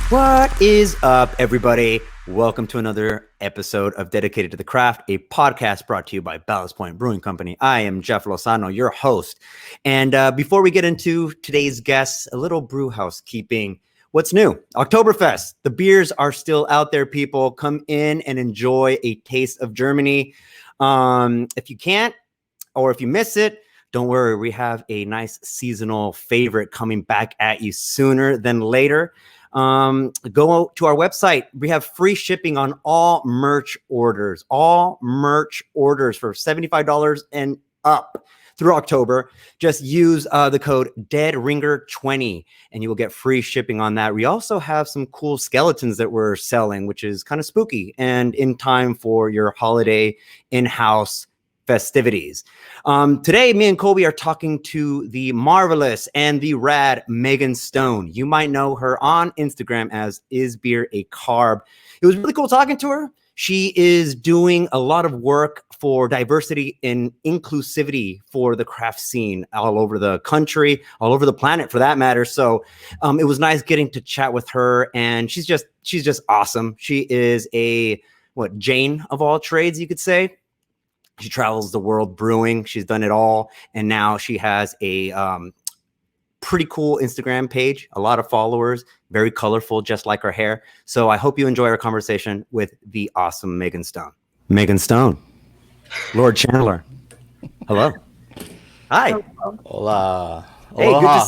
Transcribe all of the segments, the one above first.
What is up, everybody? Welcome to another episode of Dedicated to the Craft, a podcast brought to you by Ballast Brewing Company. I am Jeff Lozano, your host. And before we get into today's guests, a little brew housekeeping. What's new? Oktoberfest. The beers are still out there, people. Come in and enjoy a taste of Germany. If you can't, or if you miss it, don't worry. We have a nice seasonal favorite coming back at you sooner than later. Go to our website. We have free shipping on all merch orders for $75 and up through October. Just use the code DEADRINGER20 and you will get free shipping on that. We also have some cool skeletons that we're selling, which is kind of spooky and in time for your holiday in-house festivities. Today, me and Colby are talking to the marvelous and the rad Megan Stone. You might know her on Instagram as Is Beer a Carb? It was really cool talking to her. She is doing a lot of work for diversity and inclusivity for the craft scene all over the country, all over the planet for that matter. So it was nice getting to chat with her, and she's just awesome. She is a Jane of all trades, you could say. She travels the world brewing. She's done it all. And now she has a pretty cool Instagram page, a lot of followers, very colorful, just like her hair. So I hope you enjoy our conversation with the awesome Megan Stone. Megan Stone, Lord Chandler. Hello. Hi. Hola. Hey,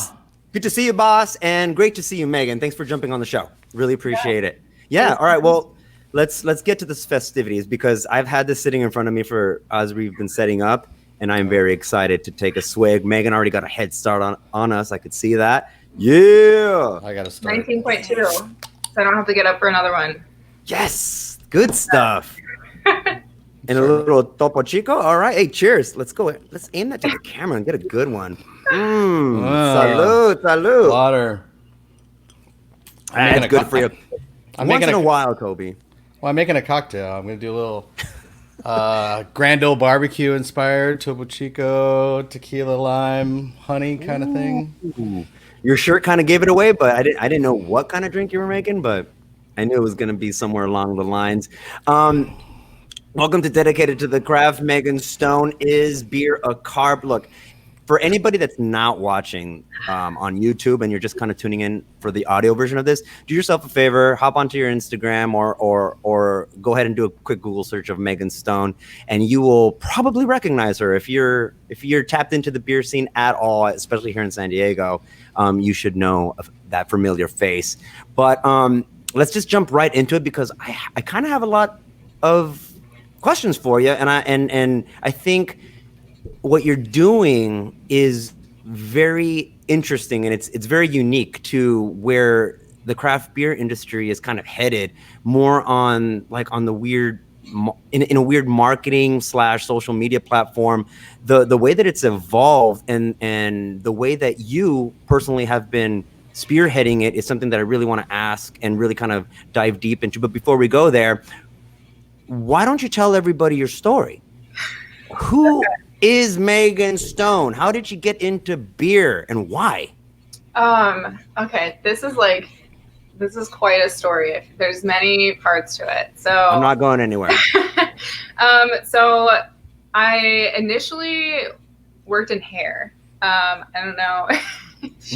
good to see you, boss. And great to see you, Megan. Thanks for jumping on the show. Really appreciate it. Yeah. All right. Well, let's get to this festivities because I've had this sitting in front of me for as we've been setting up, and I'm very excited to take a swig. Megan already got a head start on us. I could see that. Yeah. I got to start. 19.2, so I don't have to get up for another one. Yes. Good stuff. And a little Topo Chico. All right. Hey, cheers. Let's go. Let's aim that to the camera and get a good one. Salud. Water. That's good for you. Once in a while, Kobe. Well, I'm making a cocktail. I'm going to do a little Grand Ole Barbecue inspired Topo Chico, tequila, lime, honey kind of thing. Ooh. Your shirt kind of gave it away, but I didn't know what kind of drink you were making, but I knew it was going to be somewhere along the lines. Welcome to Dedicated to the Craft. Megan Stone. Is beer a carb? Look, for anybody that's not watching on YouTube and you're just kind of tuning in for the audio version of this, do yourself a favor, hop onto your Instagram or go ahead and do a quick Google search of Megan Stone, and you will probably recognize her. If you're tapped into the beer scene at all, especially here in San Diego, you should know of that familiar face. But let's just jump right into it because I kind of have a lot of questions for you, and I think what you're doing is very interesting, and it's very unique to where the craft beer industry is kind of headed, more on the weird in a weird marketing / social media platform. The way that it's evolved and the way that you personally have been spearheading it is something that I really want to ask and really kind of dive deep into. But before we go there, why don't you tell everybody your story? Who is Megan Stone? How did you get into beer and why? Okay, this is quite a story. There's many parts to it. So I'm not going anywhere. So I initially worked in hair. I don't know.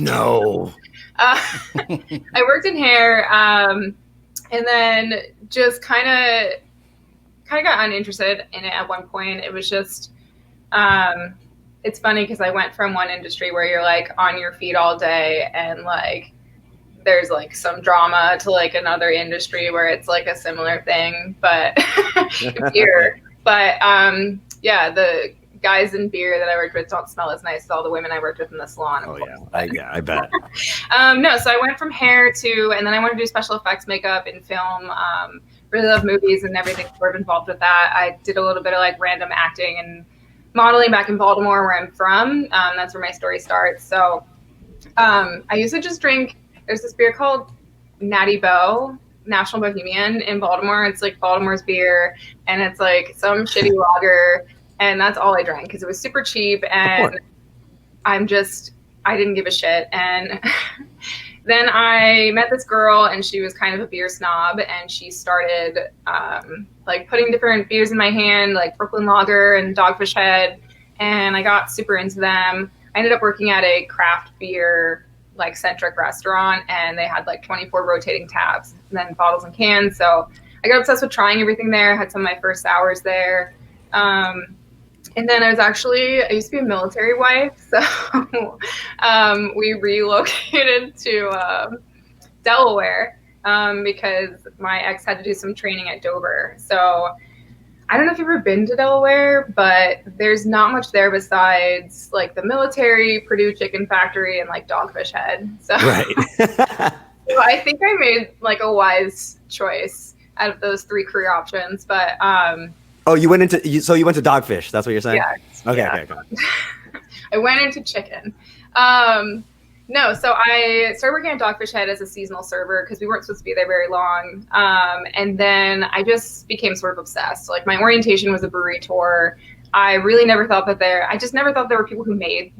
No. I worked in hair, and then just kind of got uninterested in it at one point. It was just, it's funny because I went from one industry where you're like on your feet all day and like there's like some drama to like another industry where it's like a similar thing, but beer. But yeah, the guys in beer that I worked with don't smell as nice as all the women I worked with in the salon. Oh yeah, I bet. No, so I went from hair and then I wanted to do special effects, makeup, and film. Really love movies and everything sort of involved with that. I did a little bit of like random acting and modeling back in Baltimore, where I'm from. That's where my story starts. So I used to just drink. There's this beer called Natty Bo, National Bohemian in Baltimore. It's like Baltimore's beer, and it's like some shitty lager, and that's all I drank because it was super cheap, and I didn't give a shit. And then I met this girl, and she was kind of a beer snob, and she started like putting different beers in my hand, like Brooklyn Lager and Dogfish Head, and I got super into them. I ended up working at a craft beer like centric restaurant, and they had like 24 rotating tabs and then bottles and cans. So I got obsessed with trying everything there. I had some of my first hours there. And then I used to be a military wife. So we relocated to Delaware because my ex had to do some training at Dover. So I don't know if you've ever been to Delaware, but there's not much there besides like the military, Purdue Chicken Factory, and like Dogfish Head. So, Right. so I think I made like a wise choice out of those three career options. But oh, you went to Dogfish. That's what you're saying? yeah, Okay. yeah. Okay. Go on. I went into chicken. No, so I started working at Dogfish Head as a seasonal server because we weren't supposed to be there very long. And then I just became sort of obsessed. Like my orientation was a brewery tour. I really never thought I just never thought there were people who made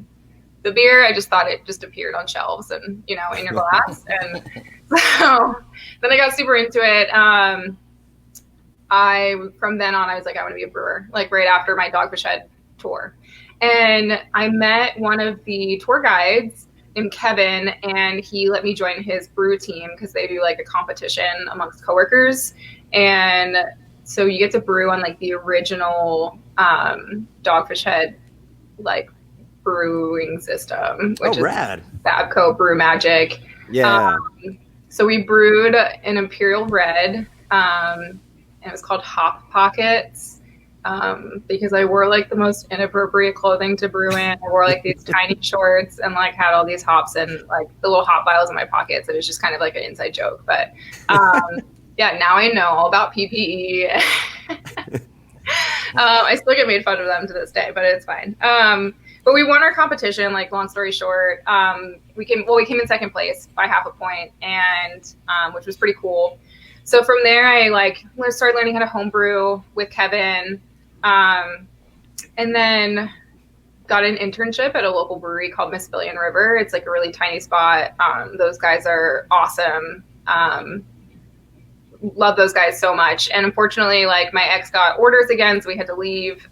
the beer. I just thought it just appeared on shelves and, in your glass. And so then I got super into it. From then on, I was like, I want to be a brewer, like right after my Dogfish Head tour. And I met one of the tour guides named Kevin, and he let me join his brew team because they do like a competition amongst coworkers. And so you get to brew on like the original Dogfish Head like brewing system, which is rad. Babco Brew Magic. Yeah. So we brewed an Imperial Red, and it was called Hop Pockets. Because I wore like the most inappropriate clothing to brew in. I wore like these tiny shorts and like had all these hops and like the little hop vials in my pockets. It was just kind of like an inside joke. But yeah, now I know all about PPE. I still get made fun of them to this day, but it's fine. But we won our competition, like long story short. We came in second place by half a point, and which was pretty cool. So from there, I started learning how to homebrew with Kevin. And then got an internship at a local brewery called Miss Billion River. It's like a really tiny spot. Those guys are awesome. Love those guys so much. And unfortunately, like my ex got orders again, so we had to leave.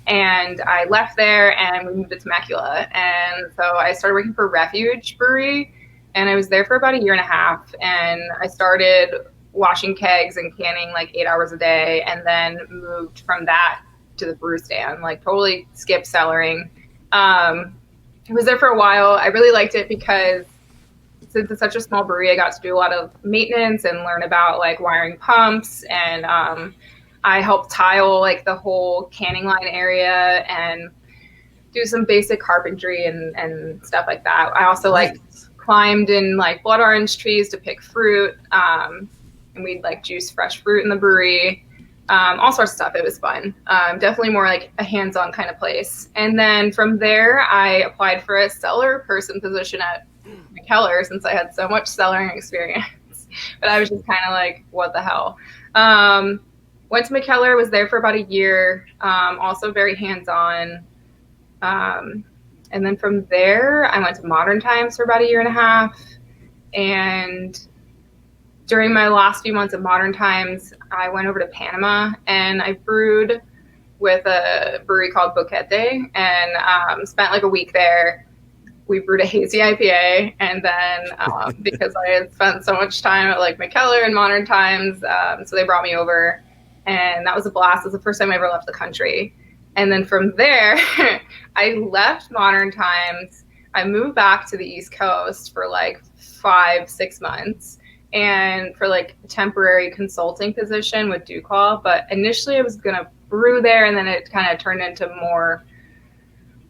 And I left there and we moved to Temecula. And so I started working for Refuge Brewery, and I was there for about a year and a half. And I started washing kegs and canning like 8 hours a day, and then moved from that to the brew stand, like totally skipped cellaring. I was there for a while. I really liked it because since it's such a small brewery, I got to do a lot of maintenance and learn about like wiring pumps, and I helped tile like the whole canning line area and do some basic carpentry and stuff like that. I also like climbed in like blood orange trees to pick fruit, and we'd like juice fresh fruit in the brewery, all sorts of stuff. It was fun. Definitely more like a hands-on kind of place. And then from there, I applied for a cellar person position at McKellar since I had so much cellaring experience. But I was just kind of like, what the hell? Went to McKellar, was there for about a year, also very hands-on. And then from there, I went to Modern Times for about a year and a half. And during my last few months of Modern Times, I went over to Panama and I brewed with a brewery called Boquete, and spent like a week there. We brewed a hazy IPA, and then because I had spent so much time at like McKellar and Modern Times, so they brought me over, and that was a blast. It was the first time I ever left the country. And then from there, I left Modern Times. I moved back to the East Coast for like 5-6 months, and for like a temporary consulting position with DuQual. But initially I was going to brew there, and then it kind of turned into more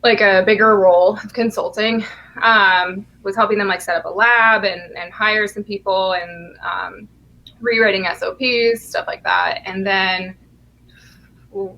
like a bigger role of consulting. Was helping them like set up a lab and hire some people, and rewriting SOPs, stuff like that. And then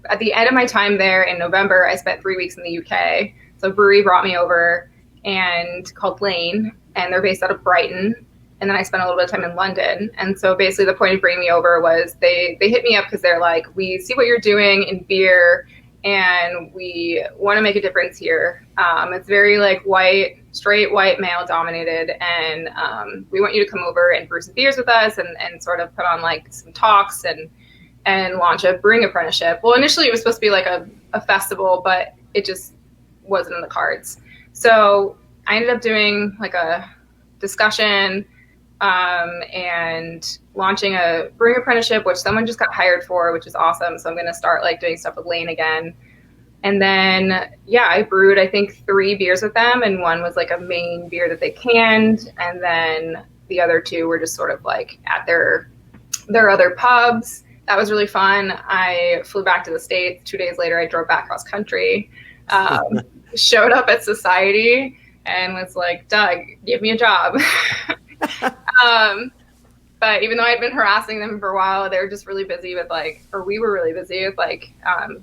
at the end of my time there in November, I spent 3 weeks in the UK. So a brewery brought me over and called Lane, and they're based out of Brighton. And then I spent a little bit of time in London. And so basically the point of bringing me over was they hit me up because they're like, we see what you're doing in beer and we want to make a difference here. It's very like white straight white male dominated, and we want you to come over and brew some beers with us and sort of put on like some talks and launch a brewing apprenticeship. Well, initially it was supposed to be like a festival, but it just wasn't in the cards. So I ended up doing like a discussion and launching a brewing apprenticeship, which someone just got hired for, which is awesome. So I'm going to start like doing stuff with Lane again. And then, yeah, I brewed, I think 3 beers with them, and one was like a main beer that they canned. And then the other 2 were just sort of like at their other pubs. That was really fun. I flew back to the States. 2 days later, I drove back cross country, showed up at Society and was like, Doug, give me a job. But even though I'd been harassing them for a while, they were just really busy with we were really busy with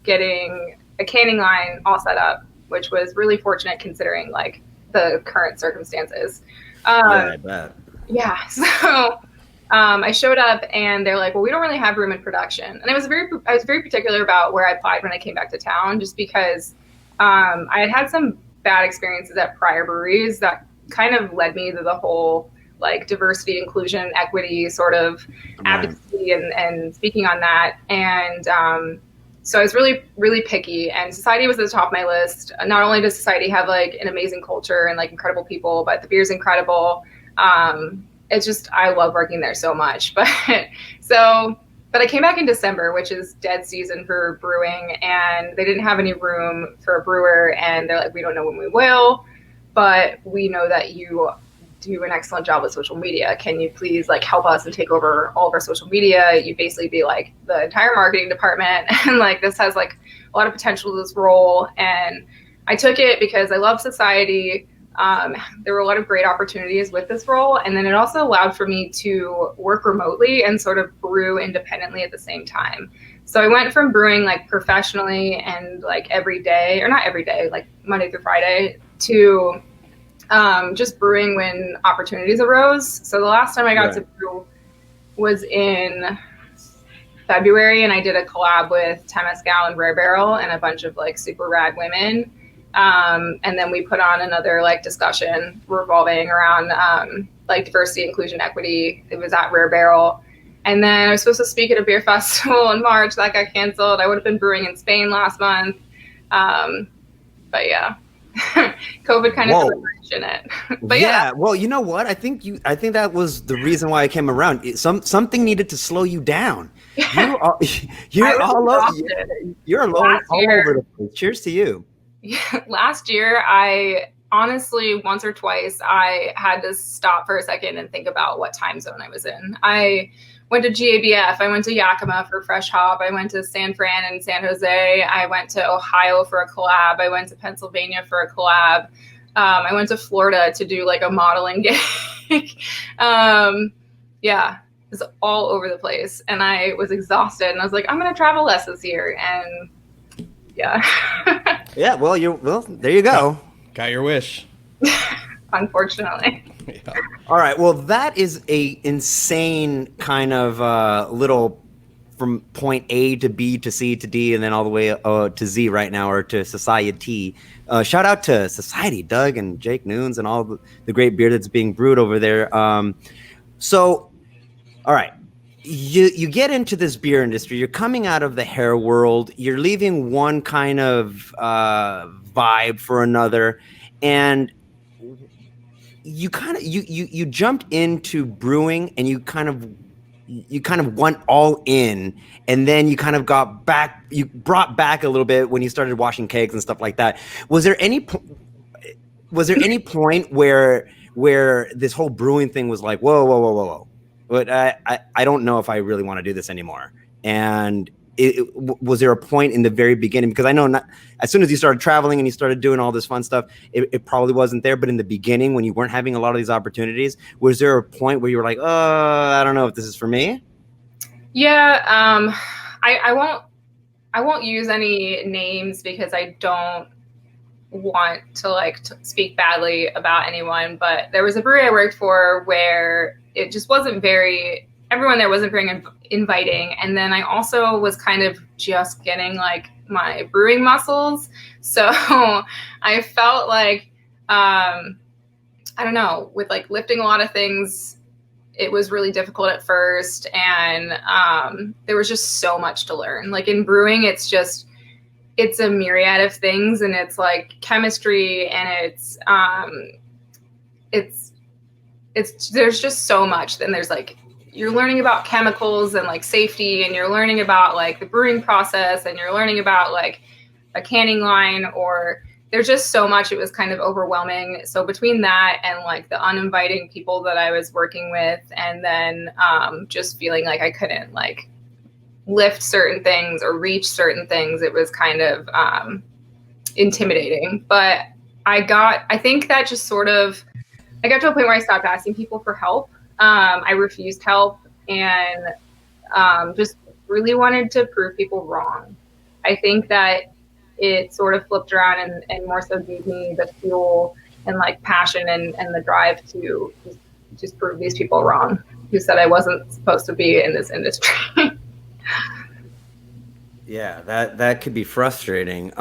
getting a canning line all set up, which was really fortunate considering like the current circumstances. Yeah, I bet. Yeah. So I showed up and they're like, well, we don't really have room in production. And I was very particular about where I applied when I came back to town, just because I had some bad experiences at prior breweries that kind of led me to the whole like diversity, inclusion, equity sort of advocacy and speaking on that. And so I was really, really picky, and Society was at the top of my list. Not only does Society have like an amazing culture and like incredible people, but the beer's incredible. It's just, I love working there so much. But I came back in December, which is dead season for brewing, and they didn't have any room for a brewer. And they're like, we don't know when we will, but we know that you do an excellent job with social media. Can you please like help us and take over all of our social media? You basically be like the entire marketing department. And like, this has like a lot of potential to this role. And I took it because I love Society. There were a lot of great opportunities with this role. And then it also allowed for me to work remotely and sort of brew independently at the same time. So I went from brewing like professionally and like every day, or not every day, like Monday through Friday, to just brewing when opportunities arose. So the last time I got to brew was in February, and I did a collab with Temescal and Rare Barrel and a bunch of like super rad women. And then we put on another like discussion revolving around like diversity, inclusion, equity. It was at Rare Barrel. And then I was supposed to speak at a beer festival in March. That got canceled. I would have been brewing in Spain last month. But yeah. COVID kind of in it. But yeah. Well, you know what? I think that was the reason why I came around. Something needed to slow you down. You're all over the place. Cheers to you. Yeah, last year, I honestly, once or twice, I had to stop for a second and think about what time zone I was in. I went to GABF. I went to Yakima for Fresh Hop. I went to San Fran and San Jose. I went to Ohio for a collab. I went to Pennsylvania for a collab. I went to Florida to do like a modeling gig. Yeah, it was all over the place. And I was exhausted. And I was like, I'm going to travel less this year. And yeah. Yeah, well, there you go. Got your wish. Unfortunately. Yeah. All right. Well, that is a insane kind of little from point A to B to C to D and then all the way to Z right now, or to Society. Shout out to Society, Doug and Jake Noons and all the great beer that's being brewed over there. So, all right. You get into this beer industry. You're coming out of the hair world. You're leaving one kind of vibe for another, and you jumped into brewing, and you kind of went all in, and then you kind of got back. You brought back a little bit when you started washing kegs and stuff like that. Was there any point where this whole brewing thing was like, whoa? But I don't know if I really want to do this anymore. And was there a point in the very beginning? Because I know not as soon as you started traveling and you started doing all this fun stuff, it probably wasn't there. But in the beginning, when you weren't having a lot of these opportunities, was there a point where you were like, oh, I don't know if this is for me? Yeah, I won't use any names because I don't want to speak badly about anyone. But there was a brewery I worked for where it just wasn't everyone there wasn't very inviting. And then I also was kind of just getting like my brewing muscles. So I felt like I don't know, with like lifting a lot of things, it was really difficult at first. And there was just so much to learn. Like in brewing, it's a myriad of things, and it's like chemistry, and it's there's just so much. Then there's like, you're learning about chemicals and like safety, and you're learning about like the brewing process, and you're learning about like a canning line, or there's just so much. It was kind of overwhelming. So between that and like the uninviting people that I was working with, and then just feeling like I couldn't like lift certain things or reach certain things, it was kind of intimidating. But I think that just sort of, I got to a point where I stopped asking people for help. I refused help, and just really wanted to prove people wrong. I think that it sort of flipped around and more so gave me the fuel and like passion and the drive to just prove these people wrong who said I wasn't supposed to be in this industry. Yeah, that could be frustrating.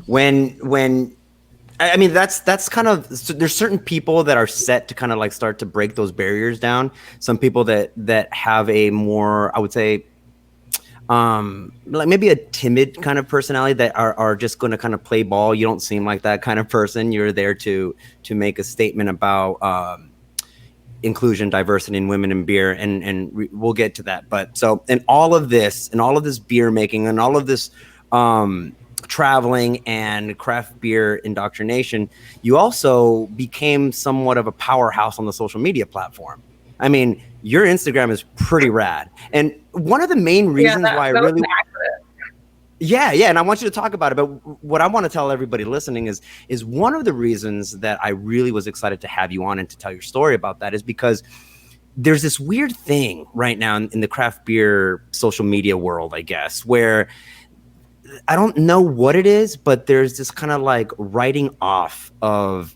When I mean, that's kind of, so there's certain people that are set to kind of like start to break those barriers down. Some people that have a more, I would say, like maybe a timid kind of personality, that are just going to kind of play ball. You don't seem like that kind of person. You're there to make a statement about inclusion, diversity, in women in beer, and we'll get to that. But so in all of this beer making, and all of this traveling and craft beer indoctrination, you also became somewhat of a powerhouse on the social media platform. I mean, your Instagram is pretty rad. And one of the main reasons why I really... Yeah, and I want you to talk about it. But what I want to tell everybody listening is one of the reasons that I really was excited to have you on and to tell your story about that is because there's this weird thing right now in the craft beer social media world, I guess, where I don't know what it is, but there's this kind of like writing off of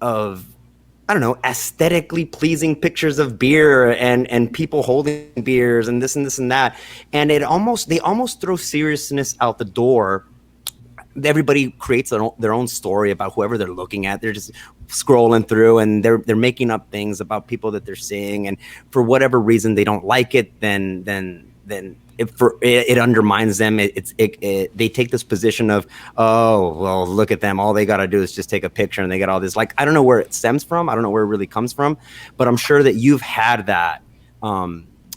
I don't know, aesthetically pleasing pictures of beer and people holding beers and this and that. And they almost throw seriousness out the door. Everybody creates their own story about whoever they're looking at. They're just scrolling through, and they're making up things about people that they're seeing. And for whatever reason they don't like it, then it undermines them. They take this position of, oh, well, look at them. All they got to do is just take a picture, and they get all this. Like, I don't know where it stems from. I don't know where it really comes from, but I'm sure that you've had that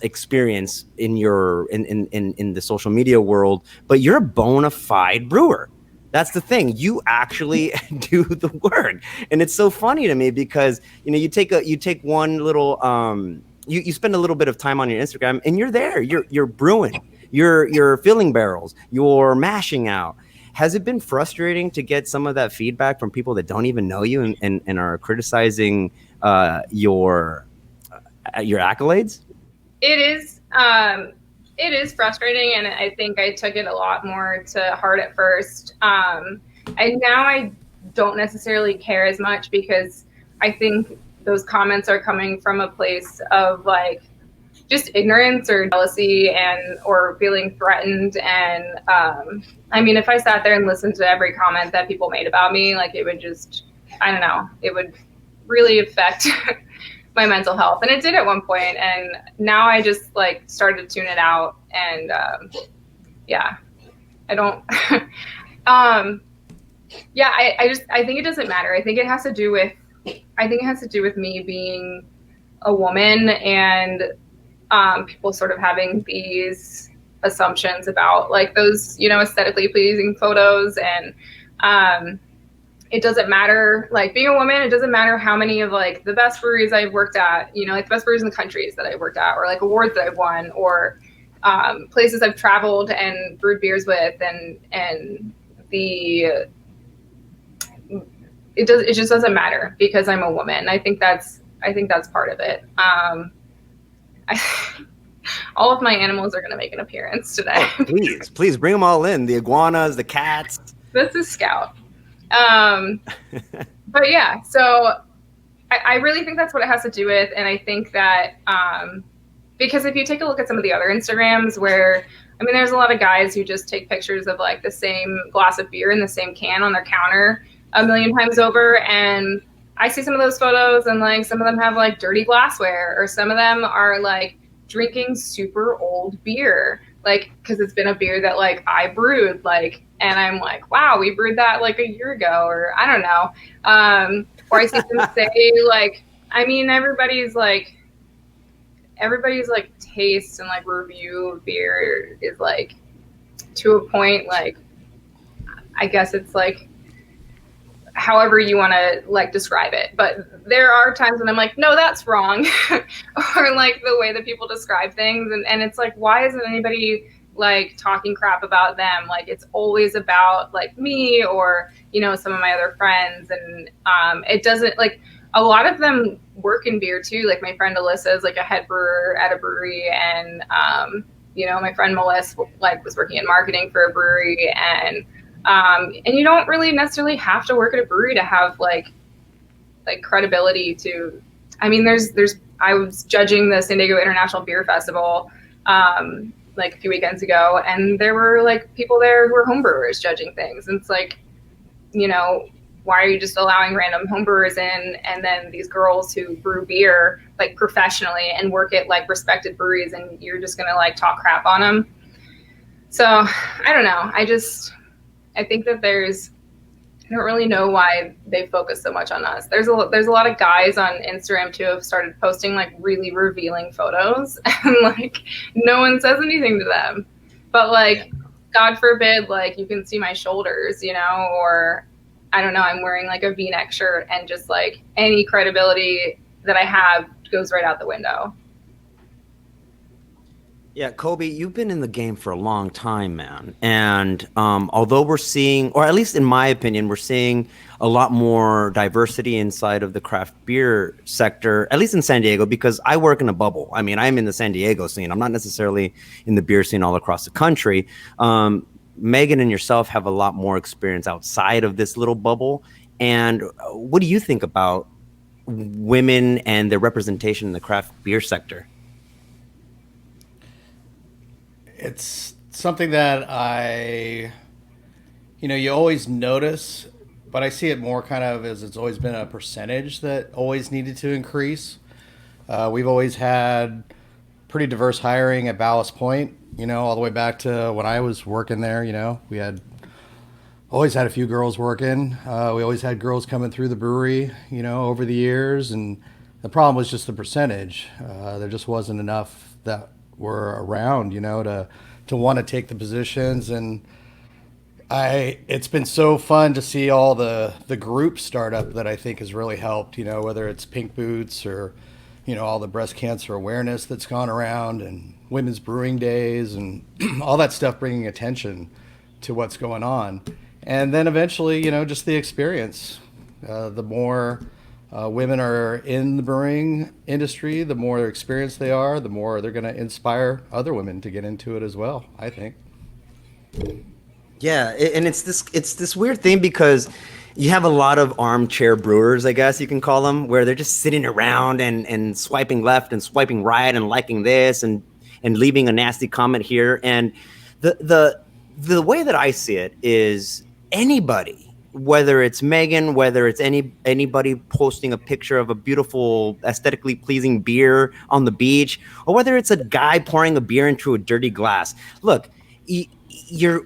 experience in the social media world. But you're a bona fide brewer. That's the thing. You actually do the work, and it's so funny to me because you take one little. You spend a little bit of time on your Instagram, and you're there. You're brewing. You're filling barrels. You're mashing out. Has it been frustrating to get some of that feedback from people that don't even know you and are criticizing your accolades? It is. It is frustrating, and I think I took it a lot more to heart at first. I don't necessarily care as much because I think those comments are coming from a place of like just ignorance or jealousy or feeling threatened. And I mean, if I sat there and listened to every comment that people made about me, like it would just, I don't know, it would really affect my mental health. And it did at one point. And now I just like started to tune it out. And yeah, I don't, yeah, I think it doesn't matter. I think it has to do with me being a woman and people sort of having these assumptions about like those, aesthetically pleasing photos. And it doesn't matter, like being a woman, it doesn't matter how many of like the best breweries I've worked at, like the best breweries in the countries that I've worked at, or like awards that I've won, or places I've traveled and brewed beers with, and it just doesn't matter because I'm a woman. I think that's part of it. All of my animals are going to make an appearance today. Oh, please bring them all in. The iguanas, the cats. This is Scout. But yeah, so I really think that's what it has to do with. And I think that because if you take a look at some of the other Instagrams where, I mean, there's a lot of guys who just take pictures of like the same glass of beer in the same can on their counter a million times over. And I see some of those photos and like some of them have like dirty glassware, or some of them are like drinking super old beer, like because it's been a beer that like I brewed, like, and I'm like, wow, we brewed that like a year ago, or I don't know. Or I see them say like, I mean, everybody's like taste and like review of beer is like to a point, like I guess it's like however you want to like describe it, but there are times when I'm like, no, that's wrong. Or like the way that people describe things, and it's like, why isn't anybody like talking crap about them? Like it's always about like me or some of my other friends, and it doesn't, like, a lot of them work in beer too. Like my friend Alyssa is like a head brewer at a brewery, and my friend Melissa like was working in marketing for a brewery, and you don't really necessarily have to work at a brewery to have like credibility to. I mean, I was judging the San Diego International Beer Festival like a few weekends ago, and there were like people there who were homebrewers judging things, and it's like, why are you just allowing random homebrewers in, and then these girls who brew beer like professionally and work at like respected breweries, and you're just gonna like talk crap on them? So I don't know. I think that I don't really know why they focus so much on us. There's a lot of guys on Instagram too have started posting like really revealing photos, and like no one says anything to them. But like, God forbid, like you can see my shoulders, or I don't know, I'm wearing like a V-neck shirt, and just like any credibility that I have goes right out the window. Yeah, Kobe, you've been in the game for a long time, man. And although we're seeing, or at least in my opinion, we're seeing a lot more diversity inside of the craft beer sector, at least in San Diego, because I work in a bubble. I mean, I'm in the San Diego scene. I'm not necessarily in the beer scene all across the country. Megan and yourself have a lot more experience outside of this little bubble. And what do you think about women and their representation in the craft beer sector? It's something that you always notice, but I see it more kind of as it's always been a percentage that always needed to increase. We've always had pretty diverse hiring at Ballast Point, all the way back to when I was working there. We always had a few girls working. We always had girls coming through the brewery, over the years. And the problem was just the percentage. There just wasn't enough that were around, to want to take the positions. And it's been so fun to see all the group startup that I think has really helped, whether it's Pink Boots or, all the breast cancer awareness that's gone around, and women's brewing days, and all that stuff, bringing attention to what's going on. And then eventually, just the experience, the more women are in the brewing industry, the more experienced they are, the more they're going to inspire other women to get into it as well, I think. Yeah, and it's this weird thing, because you have a lot of armchair brewers, I guess you can call them, where they're just sitting around and swiping left and swiping right and liking this and leaving a nasty comment here. And the way that I see it is, anybody, whether it's Megan, whether it's anybody posting a picture of a beautiful, aesthetically pleasing beer on the beach, or whether it's a guy pouring a beer into a dirty glass. Look,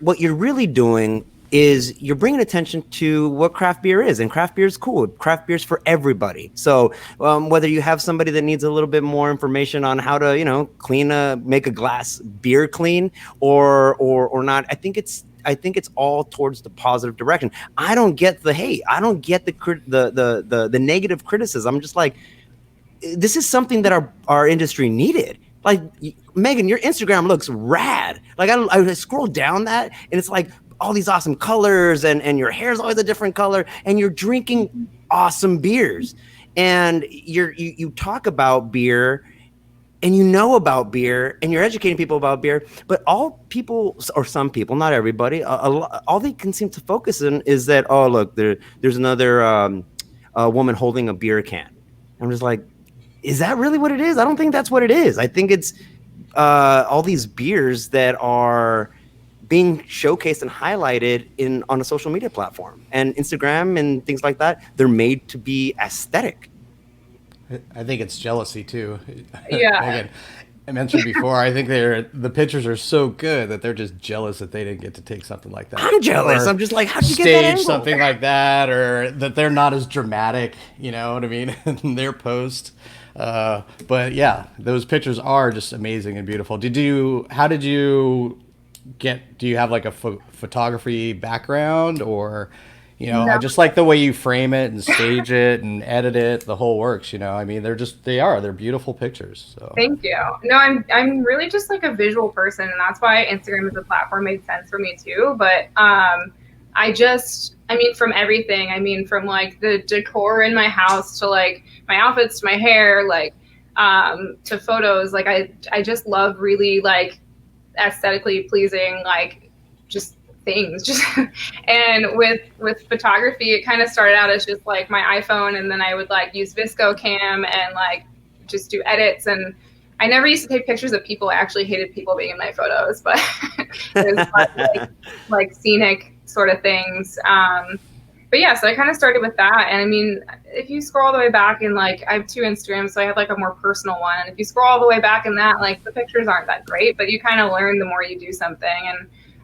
what you're really doing is you're bringing attention to what craft beer is, and craft beer is cool. Craft beer is for everybody. So whether you have somebody that needs a little bit more information on how to, make a glass beer clean or not, I think it's all towards the positive direction. I don't get the hate. I don't get the negative criticism. I'm just like, this is something that our industry needed. Like, Megan, your Instagram looks rad. Like, I scroll down that, and it's like all these awesome colors, and your hair's always a different color, and you're drinking awesome beers, and you talk about beer, and about beer, and you're educating people about beer. But all people, or some people, not everybody, all they can seem to focus on is that, oh, look, there's another woman holding a beer can. I'm just like, is that really what it is? I don't think that's what it is. I think it's all these beers that are being showcased and highlighted on a social media platform, and Instagram and things like that. They're made to be aesthetic. I think it's jealousy too. Yeah. Again, I mentioned before, I think the pictures are so good that they're just jealous that they didn't get to take something like that. I'm jealous. Or I'm just like, how'd you get that stage angle? something like that, or that they're not as dramatic. You know what I mean? In their post. But yeah, those pictures are just amazing and beautiful. How did you do you have like a photography background, or, No. I just like the way you frame it and stage it and edit it, the whole works, I mean, they're beautiful pictures. So Thank you. No, I'm really just like a visual person, and that's why Instagram as a platform made sense for me too. But I mean, from everything. I mean, from like the decor in my house to like my outfits to my hair, like to photos. Like I just love really like aesthetically pleasing, like just things. Just and with photography, it kind of started out as just like my iPhone, and then I would like use Visco Cam and like just do edits. And I never used to take pictures of people. I actually hated people being in my photos, but it was like scenic sort of things. But yeah, so I kind of started with that. And I mean, if you scroll all the way back, and like I have 2 Instagrams, so I have like a more personal one. And if you scroll all the way back in that, like the pictures aren't that great, but you kind of learn the more you do something.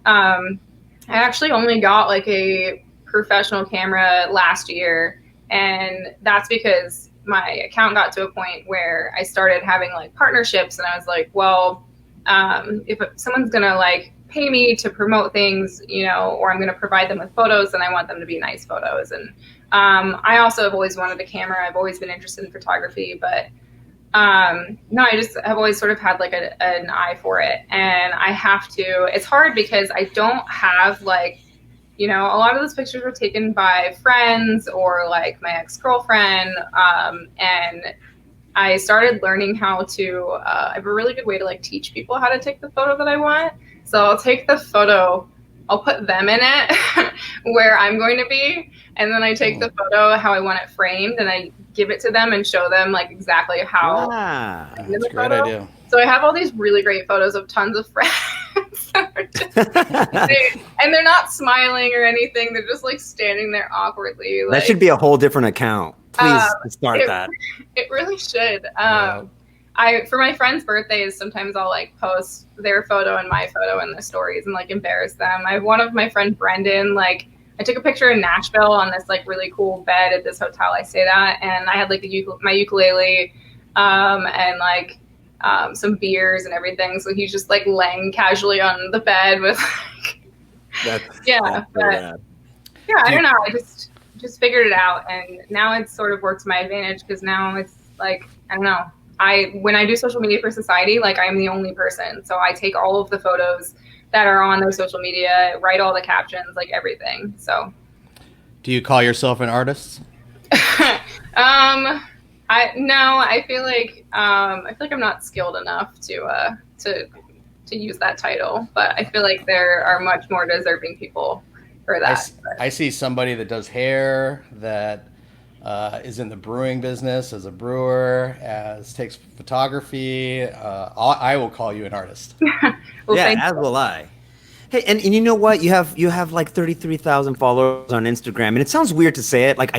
And I actually only got like a professional camera last year, and that's because my account got to a point where I started having like partnerships, and I was like, well, if someone's gonna like pay me to promote things, or I'm going to provide them with photos, and I want them to be nice photos. And I also have always wanted a camera. I've always been interested in photography, but no, I just have always sort of had like an eye for it. And I have to, it's hard because I don't have like, a lot of those pictures were taken by friends or like my ex-girlfriend. And I started learning how to, I have a really good way to like teach people how to take the photo that I want. So I'll take the photo, I'll put them in it where I'm going to be, and then I take the photo how I want it framed, and I give it to them and show them like exactly how. That's a great idea. So I have all these really great photos of tons of friends, and they're not smiling or anything. They're just like standing there awkwardly. Like, that should be a whole different account. Please start that. It really should. For my friends' birthdays, sometimes I'll like post their photo and my photo in the stories and like embarrass them. I have one of my friend Brendan, like I took a picture in Nashville on this like really cool bed at this hotel I stayed at, and I had like my ukulele and like some beers and everything. So he's just like laying casually on the bed with like, yeah, I don't know. I just figured it out, and now it's sort of worked to my advantage, because now it's like, I don't know. When I do social media for society, like I'm the only person. So I take all of the photos that are on their social media, write all the captions, like everything. So do you call yourself an artist? I feel like I'm not skilled enough to use that title, but I feel like there are much more deserving people for that. I see somebody that does hair, that is in the brewing business as a brewer, takes photography. I will call you an artist. Well, yeah, as will I. Hey, and you know what? You have like 33,000 followers on Instagram, and it sounds weird to say it. Like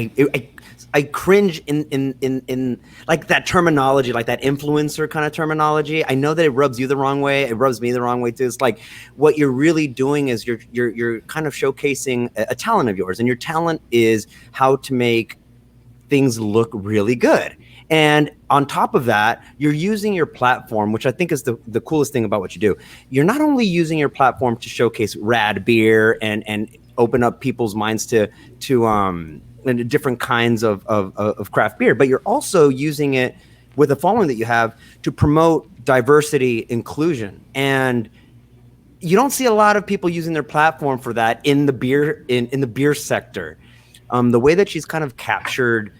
I cringe in like that terminology, like that influencer kind of terminology. I know that it rubs you the wrong way. It rubs me the wrong way too. It's like what you're really doing is you're kind of showcasing a talent of yours, and your talent is how to make things look really good. And on top of that, you're using your platform, which I think is the coolest thing about what you do. You're not only using your platform to showcase rad beer and open up people's minds to different kinds of craft beer, but you're also using it with the following that you have to promote diversity, inclusion. And you don't see a lot of people using their platform for that in the beer in the beer sector. The way that she's kind of captured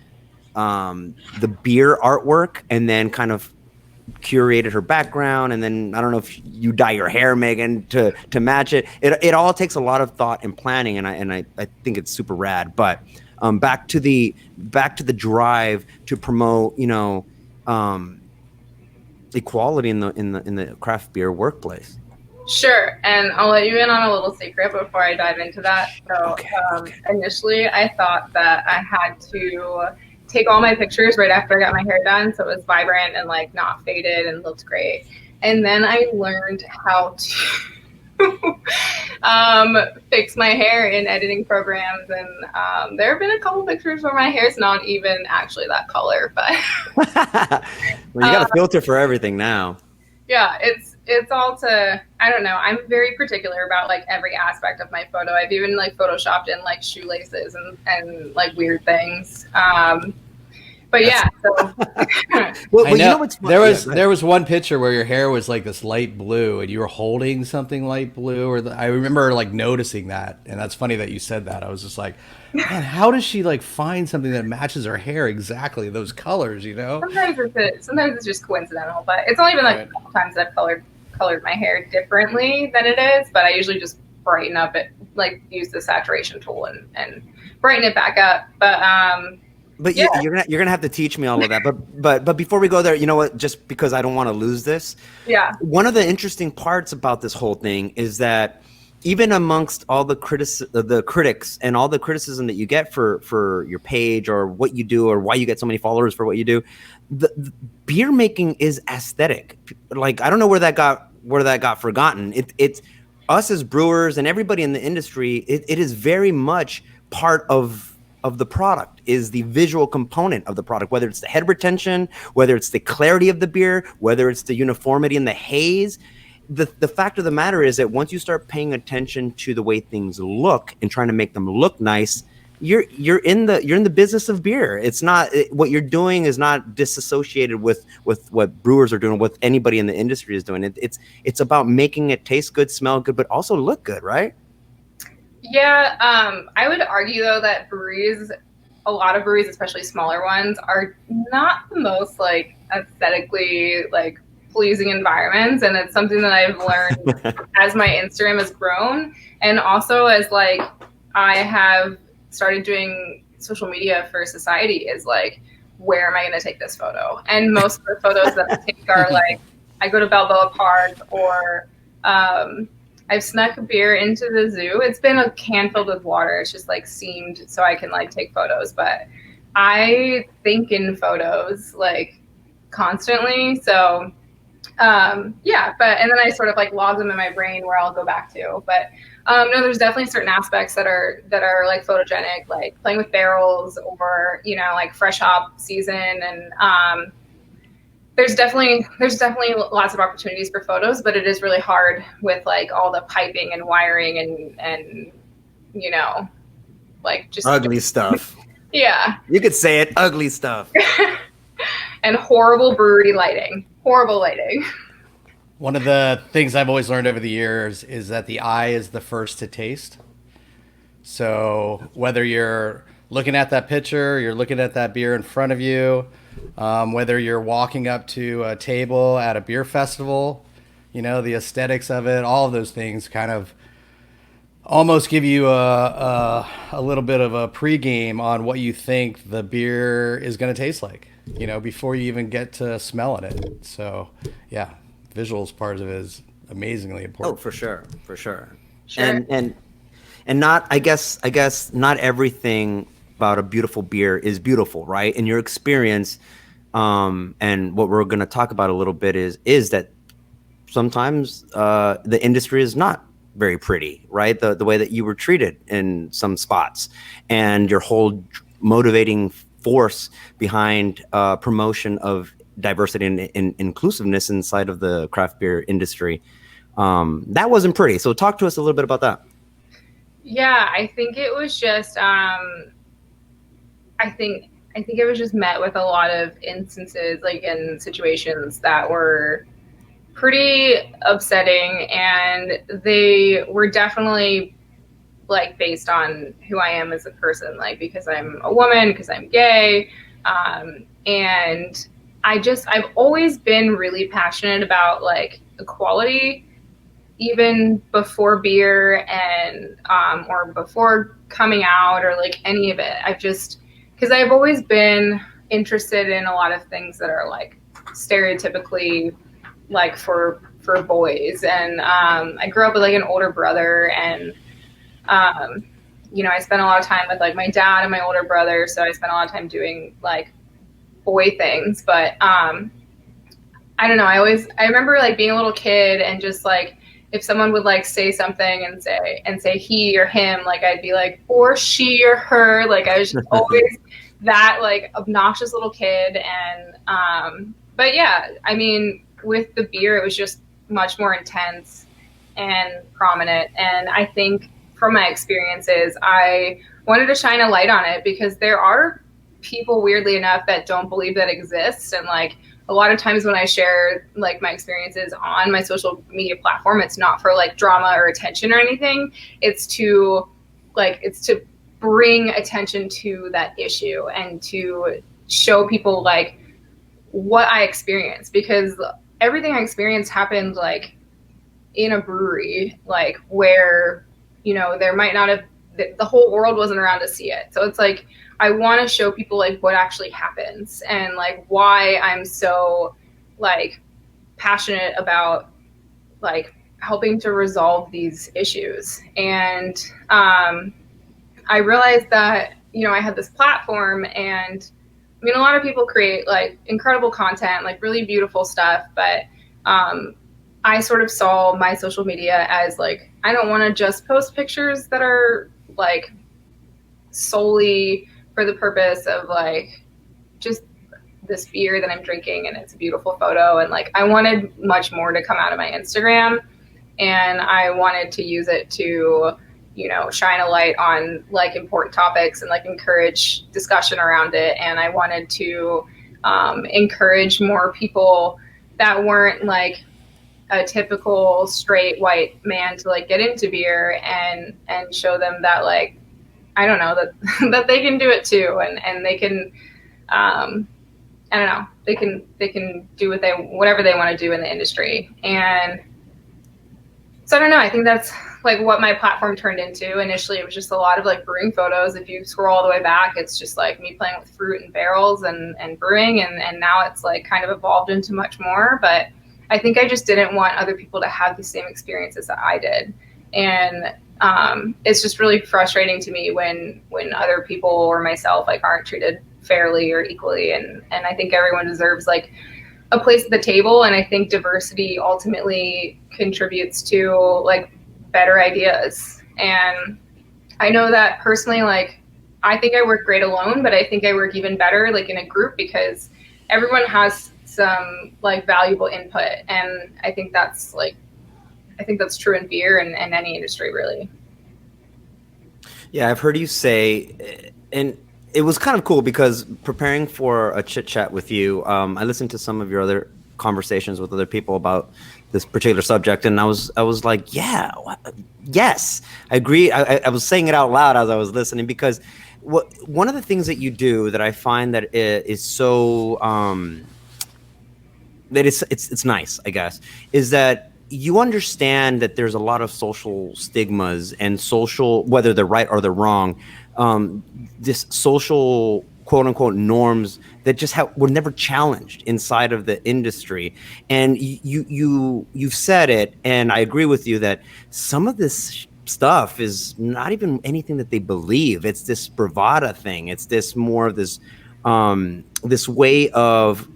the beer artwork and then kind of curated her background, and then I don't know if you dye your hair, Megan, to match it. It all takes a lot of thought and planning, and I think it's super rad. But back to the drive to promote, equality in the craft beer workplace. Sure, and I'll let you in on a little secret before I dive into that. So, initially, I thought that I had to take all my pictures right after I got my hair done, so it was vibrant and like not faded and looked great. And then I learned how to fix my hair in editing programs, and there have been a couple pictures where my hair's not even actually that color, but well, you got a filter for everything now. Yeah, it's all to, I don't know. I'm very particular about like every aspect of my photo. I've even like photoshopped in like shoelaces and like weird things. But yeah, so well, you know what's there was one picture where your hair was like this light blue and you were holding something light blue, or I remember like noticing that, and that's funny that you said that. I was just like, man, how does she like find something that matches her hair exactly those colors? You know, sometimes it's just coincidental, but it's only been like a couple times I've colored my hair differently than it is. But I usually just brighten up it, like use the saturation tool and brighten it back up. But yeah. you're gonna have to teach me all of that. But before we go there, you know what? Just because I don't want to lose this. Yeah. One of the interesting parts about this whole thing is that even amongst all the critics and all the criticism that you get for your page or what you do or why you get so many followers for what you do, the beer making is aesthetic. Like I don't know where that got forgotten. It's us as brewers and everybody in the industry. It is very much part of the product, is the visual component of the product, whether it's the head retention, whether it's the clarity of the beer, whether it's the uniformity in the haze. The fact of the matter is that once you start paying attention to the way things look and trying to make them look nice, you're in the business of beer. It's not what you're doing is not disassociated with what brewers are doing, what anybody in the industry is doing. It's about making it taste good, smell good, but also look good, right? Yeah, I would argue though that a lot of breweries, especially smaller ones, are not the most like aesthetically like pleasing environments, and it's something that I've learned as my Instagram has grown, and also as like I have started doing social media for society, is like, where am I going to take this photo? And most of the photos that I take are like, I go to Balboa Park, or I've snuck a beer into the zoo. It's been a can filled with water. It's just like seamed so I can like take photos. But I think in photos like constantly. So yeah, and then I sort of like log them in my brain where I'll go back to. But no, there's definitely certain aspects that are like photogenic, like playing with barrels, or like fresh hop season, and there's definitely lots of opportunities for photos, but it is really hard with like all the piping and wiring and like just ugly stuff. Yeah. You could say it, ugly stuff. And horrible brewery lighting. Horrible lighting. One of the things I've always learned over the years is that the eye is the first to taste. So whether you're looking at that picture, you're looking at that beer in front of you, whether you're walking up to a table at a beer festival, the aesthetics of it, all of those things kind of almost give you a little bit of a pregame on what you think the beer is going to taste like, before you even get to smelling it. So yeah, visuals part of it is amazingly important. Oh, for sure. Sure. And not, I guess not everything about a beautiful beer is beautiful, right? In your experience, and what we're going to talk about a little bit is that sometimes the industry is not very pretty, right? The way that you were treated in some spots, and your whole motivating force behind promotion of diversity and inclusiveness inside of the craft beer industry, that wasn't pretty. So talk to us a little bit about that. Yeah, I think it was just I think it was just met with a lot of instances, like in situations that were pretty upsetting, and they were definitely like based on who I am as a person, like because I'm a woman, because I'm gay, and I've always been really passionate about like equality, even before beer and or before coming out or like any of it. Because I've always been interested in a lot of things that are like stereotypically like for for boys. And I grew up with like an older brother, and you know, I spent a lot of time with like my dad and my older brother, so I spent a lot of time doing like boy things. But I don't know, I remember like being a little kid and just like if someone would like say something and say he or him, like I'd be like, or she or her. Like I was just always that like obnoxious little kid. And but yeah, I mean, with the beer, it was just much more intense and prominent. And I think from my experiences, I wanted to shine a light on it because there are people, weirdly enough, that don't believe that exists. And like a lot of times when I share like my experiences on my social media platform, it's not for like drama or attention or anything. It's to bring attention to that issue and to show people like what I experienced, because everything I experienced happened like in a brewery, like where, you know, there might not have, the whole world wasn't around to see it. So it's like, I want to show people like what actually happens and like why I'm so like passionate about like helping to resolve these issues. And I realized that, you know, I had this platform, and I mean, a lot of people create like incredible content, like really beautiful stuff, but I sort of saw my social media as like, I don't want to just post pictures that are like solely for the purpose of like just this beer that I'm drinking and it's a beautiful photo. And like I wanted much more to come out of my Instagram, and I wanted to use it to, you know, shine a light on like important topics and like encourage discussion around it. And I wanted to encourage more people that weren't like a typical straight white man to like get into beer, and show them that like, I don't know, that that they can do it too, and they can I don't know, they can do whatever they want to do in the industry. And so I don't know, I think that's like what my platform turned into. Initially it was just a lot of like brewing photos. If you scroll all the way back, it's just like me playing with fruit and barrels and brewing, and now it's like kind of evolved into much more. But I think I just didn't want other people to have the same experiences that I did. And it's just really frustrating to me when other people or myself like aren't treated fairly or equally. And I think everyone deserves like a place at the table. And I think diversity ultimately contributes to like better ideas. And I know that personally, like, I think I work great alone, but I think I work even better like in a group, because everyone has some like valuable input. And I think that's true in beer and any industry, really. Yeah, I've heard you say, and it was kind of cool because preparing for a chit chat with you, I listened to some of your other conversations with other people about this particular subject, and I was like, yeah, yes, I agree. I was saying it out loud as I was listening, because one of the things that you do that I find that is so that it's nice, I guess, is that you understand that there's a lot of social stigmas and social, whether they're right or they're wrong, this social quote unquote norms that just were never challenged inside of the industry. And you've said it, and I agree with you that some of this stuff is not even anything that they believe. It's this bravado thing. It's this more of this this way of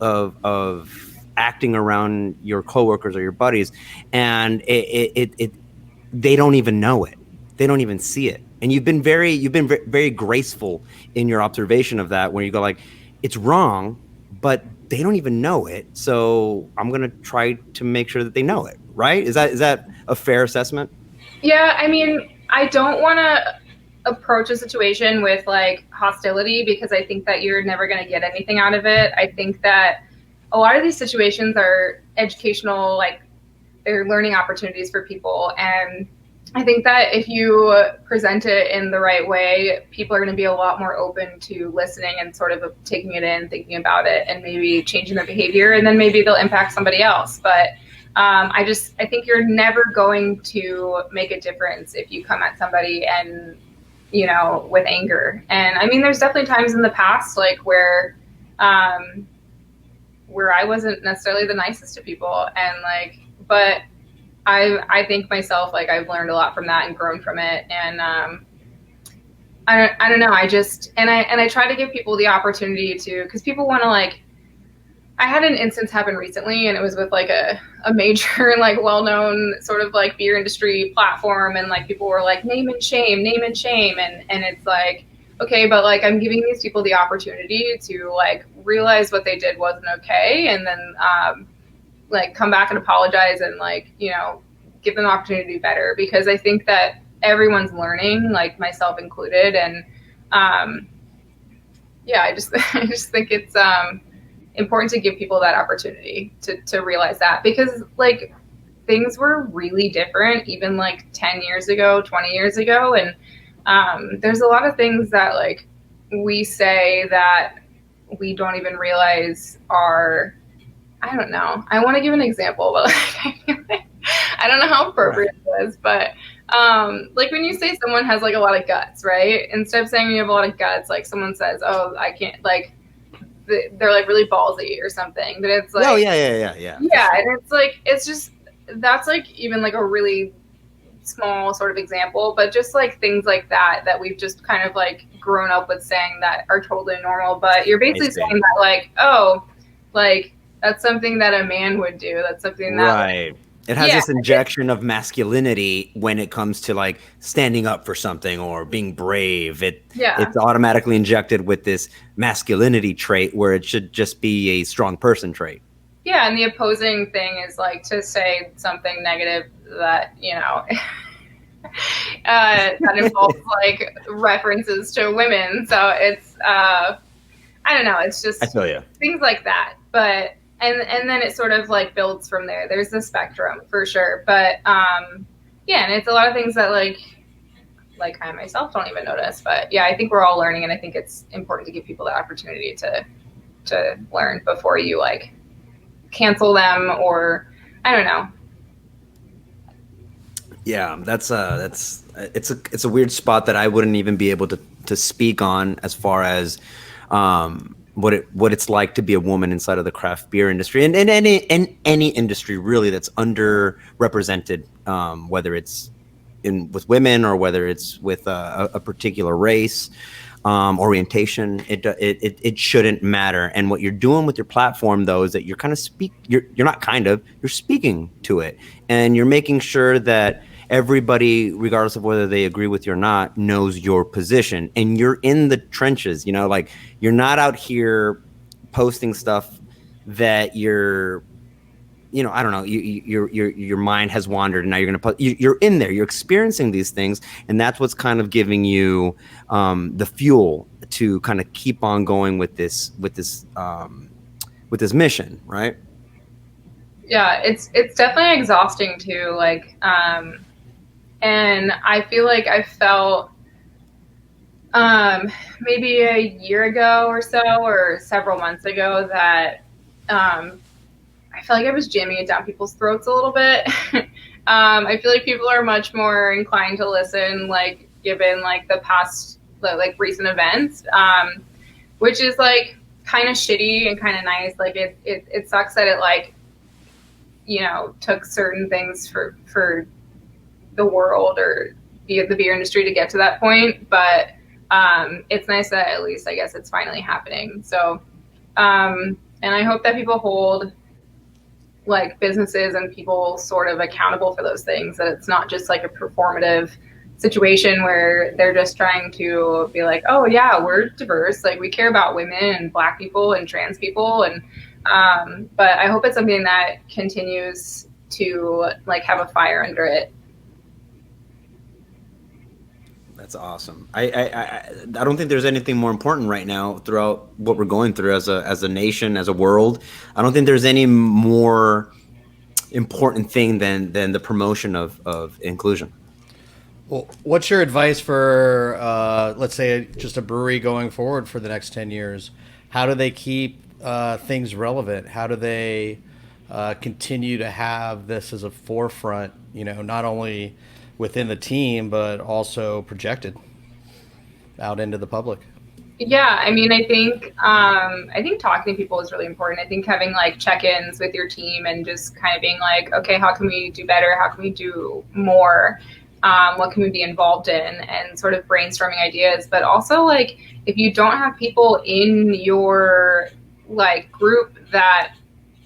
acting around your coworkers or your buddies, and they don't even know it. They don't even see it. And you've been very graceful in your observation of that, where you go like, it's wrong, but they don't even know it. So I'm going to try to make sure that they know it. Right? Is that a fair assessment? Yeah, I mean, I don't want to approach a situation with like hostility, because I think that you're never going to get anything out of it. I think that a lot of these situations are educational, like they're learning opportunities for people. And I think that if you present it in the right way, people are going to be a lot more open to listening and sort of taking it in, thinking about it, and maybe changing their behavior, and then maybe they'll impact somebody else. But I think you're never going to make a difference if you come at somebody and, you know, with anger. And I mean, there's definitely times in the past, like where I wasn't necessarily the nicest to people, and like, But I think myself, like, I've learned a lot from that and grown from it. And I don't know. I try to give people the opportunity to, because people want to, like, I had an instance happen recently, and it was with like a major, like, well-known sort of like beer industry platform, and like people were like, name and shame, and it's like, okay, but like, I'm giving these people the opportunity to like realize what they did wasn't okay, and then like come back and apologize, and like, you know, give them the opportunity to do better, because I think that everyone's learning, like myself included, and yeah, I just I just think it's important to give people that opportunity to realize that, because like things were really different even like 10 years ago, 20 years ago, and there's a lot of things that like we say that we don't even realize are, I don't know, I want to give an example, but like, I don't know how appropriate it is, but like when you say someone has like a lot of guts, right, instead of saying you have a lot of guts, like someone says, oh, I can't, like they're like really ballsy or something, but it's like, oh yeah yeah, sure. and it's like, it's just, that's like even like a really small sort of example, but just like things like that we've just kind of like grown up with saying that are totally normal, but you're basically saying that like, oh, like that's something that a man would do, that's something that, Right. It has this injection of masculinity when it comes to like standing up for something or being brave. It's automatically injected with this masculinity trait where it should just be a strong person trait. Yeah, and the opposing thing is like to say something negative that, you know, that involves like references to women. So it's I don't know, it's just, I feel you. Things like that. But and then it sort of like builds from there. There's the spectrum for sure. But yeah, and it's a lot of things that like I myself don't even notice. But yeah, I think we're all learning, and I think it's important to give people the opportunity to learn before you like cancel them, or I don't know. Yeah, that's it's a weird spot that I wouldn't even be able to speak on as far as what it's like to be a woman inside of the craft beer industry, and in any industry really that's underrepresented, whether it's with women or whether it's with a particular race, orientation. It shouldn't matter. And what you're doing with your platform though is that you're kind of you're not kind of, you're speaking to it, and you're making sure that everybody, regardless of whether they agree with you or not, knows your position, and you're in the trenches. You know, like you're not out here posting stuff that you're, you know, I don't know, your mind has wandered, and now you're going to put, you're in there, you're experiencing these things, and that's what's kind of giving you the fuel to kind of keep on going with this mission, right? Yeah, it's definitely exhausting too. Like, and I feel like I felt maybe a year ago or so, or several months ago, that I feel like I was jamming it down people's throats a little bit. I feel like people are much more inclined to listen, like given like the past, like recent events, which is like kind of shitty and kind of nice. Like it sucks that it like, you know, took certain things for the world or the beer industry to get to that point, but it's nice that at least I guess it's finally happening. So and I hope that people hold like businesses and people sort of accountable for those things, that it's not just like a performative situation where they're just trying to be like, oh yeah, we're diverse, like we care about women and Black people and trans people, and but I hope it's something that continues to like have a fire under it. That's awesome. I don't think there's anything more important right now throughout what we're going through as a nation, as a world. I don't think there's any more important thing than the promotion of inclusion. Well, what's your advice for, let's say, just a brewery going forward for the next 10 years? How do they keep things relevant? How do they continue to have this as a forefront, you know, not only within the team, but also projected out into the public? Yeah, I mean, I think talking to people is really important. I think having like check-ins with your team and just kind of being like, okay, how can we do better? How can we do more? What can we be involved in? And sort of brainstorming ideas. But also, like, if you don't have people in your like group that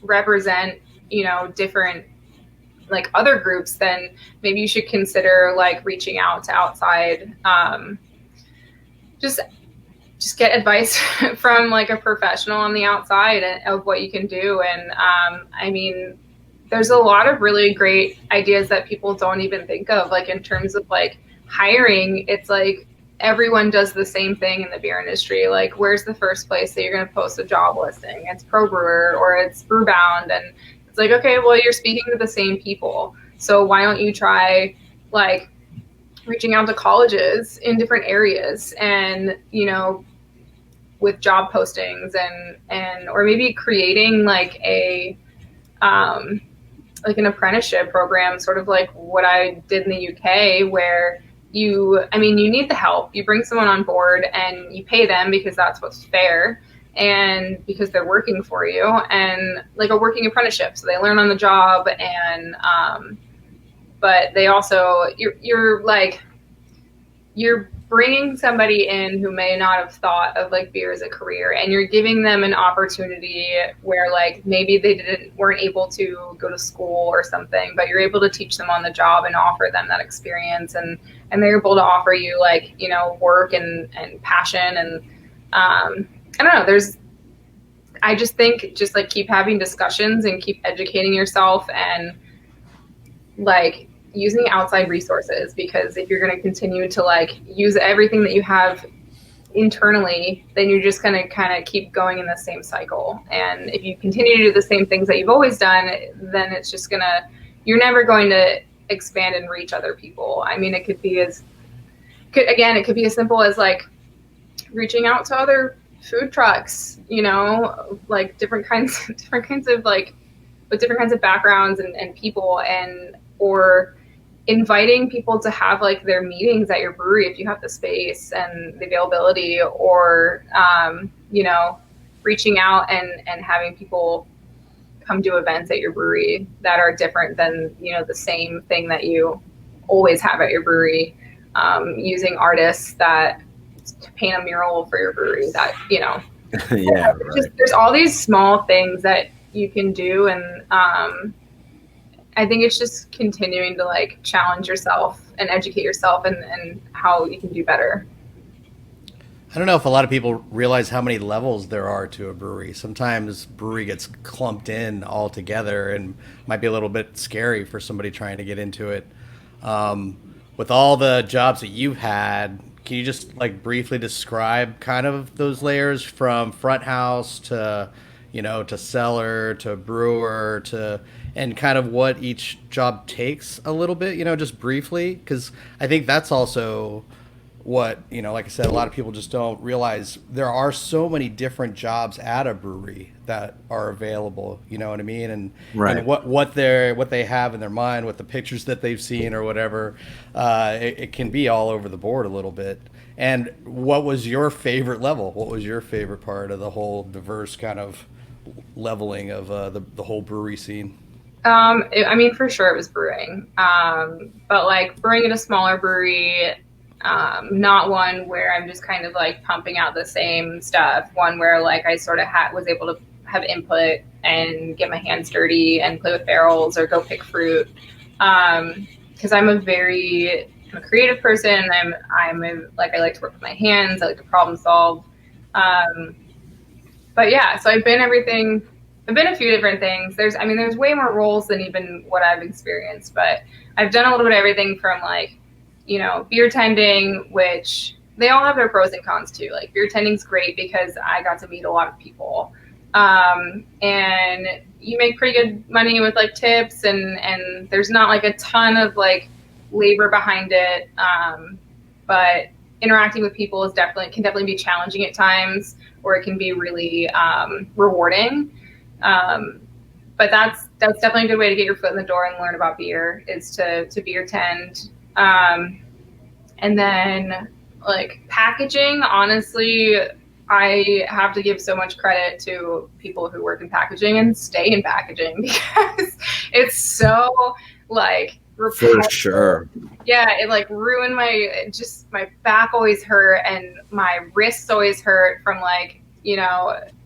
represent, different like other groups, then maybe you should consider like reaching out to outside. Just just get advice from like a professional on the outside of what you can do. And I mean, there's a lot of really great ideas that people don't even think of, like in terms of like hiring. It's like everyone does the same thing in the beer industry. Like, where's the first place that you're going to post a job listing? It's Pro Brewer or it's Brewbound. And it's like, okay, well, you're speaking to the same people. So why don't you try like reaching out to colleges in different areas and, with job postings and or maybe creating like a like an apprenticeship program, sort of like what I did in the UK, where you need the help. You bring someone on board and you pay them because that's what's fair and because they're working for you, and like a working apprenticeship, so they learn on the job. And but they also you're bringing somebody in who may not have thought of like beer as a career, and you're giving them an opportunity where like maybe they weren't able to go to school or something, but you're able to teach them on the job and offer them that experience, and they're able to offer you like, work and passion. And I don't know, I just think just like keep having discussions and keep educating yourself, and like using outside resources, because if you're going to continue to like use everything that you have internally, then you're just going to kind of keep going in the same cycle. And if you continue to do the same things that you've always done, then it's just you're never going to expand and reach other people. I mean, it could be as simple as like reaching out to other food trucks, like different kinds of like with different kinds of backgrounds and people, and or inviting people to have like their meetings at your brewery if you have the space and the availability, or reaching out and having people come do events at your brewery that are different than the same thing that you always have at your brewery, using artists that paint a mural for your brewery, that yeah, right. There's all these small things that you can do. And I think it's just continuing to like challenge yourself and educate yourself and how you can do better. I don't know if a lot of people realize how many levels there are to a brewery. Sometimes brewery gets clumped in all together and might be a little bit scary for somebody trying to get into it. With all the jobs that you've had, can you just like briefly describe kind of those layers from front house to, to cellar to brewer to, and kind of what each job takes a little bit, just briefly? Because I think that's also what, like I said, a lot of people just don't realize there are so many different jobs at a brewery that are available, you know what I mean? And, right. And what they have in their mind, what the pictures that they've seen or whatever, it can be all over the board a little bit. And what was your favorite level? What was your favorite part of the whole diverse kind of leveling of the whole brewery scene? For sure it was brewing. But like brewing at a smaller brewery, not one where I'm just kind of like pumping out the same stuff. One where like I sort of was able to have input and get my hands dirty and play with barrels or go pick fruit. Because I'm a creative person. I like to work with my hands. I like to problem solve. But yeah, so I've been a few different things. There's way more roles than even what I've experienced, but I've done a little bit of everything from like, beer tending, which they all have their pros and cons too. Like beer tending's great because I got to meet a lot of people. And you make pretty good money with like tips, and there's not like a ton of like labor behind it. But interacting with people can definitely be challenging at times, or it can be really rewarding. But that's definitely a good way to get your foot in the door and learn about beer, is to beer tend. And then like packaging, honestly, I have to give so much credit to people who work in packaging and stay in packaging because it's so like repetitive. For sure. Yeah, it like ruined my back always hurt and my wrists always hurt from like,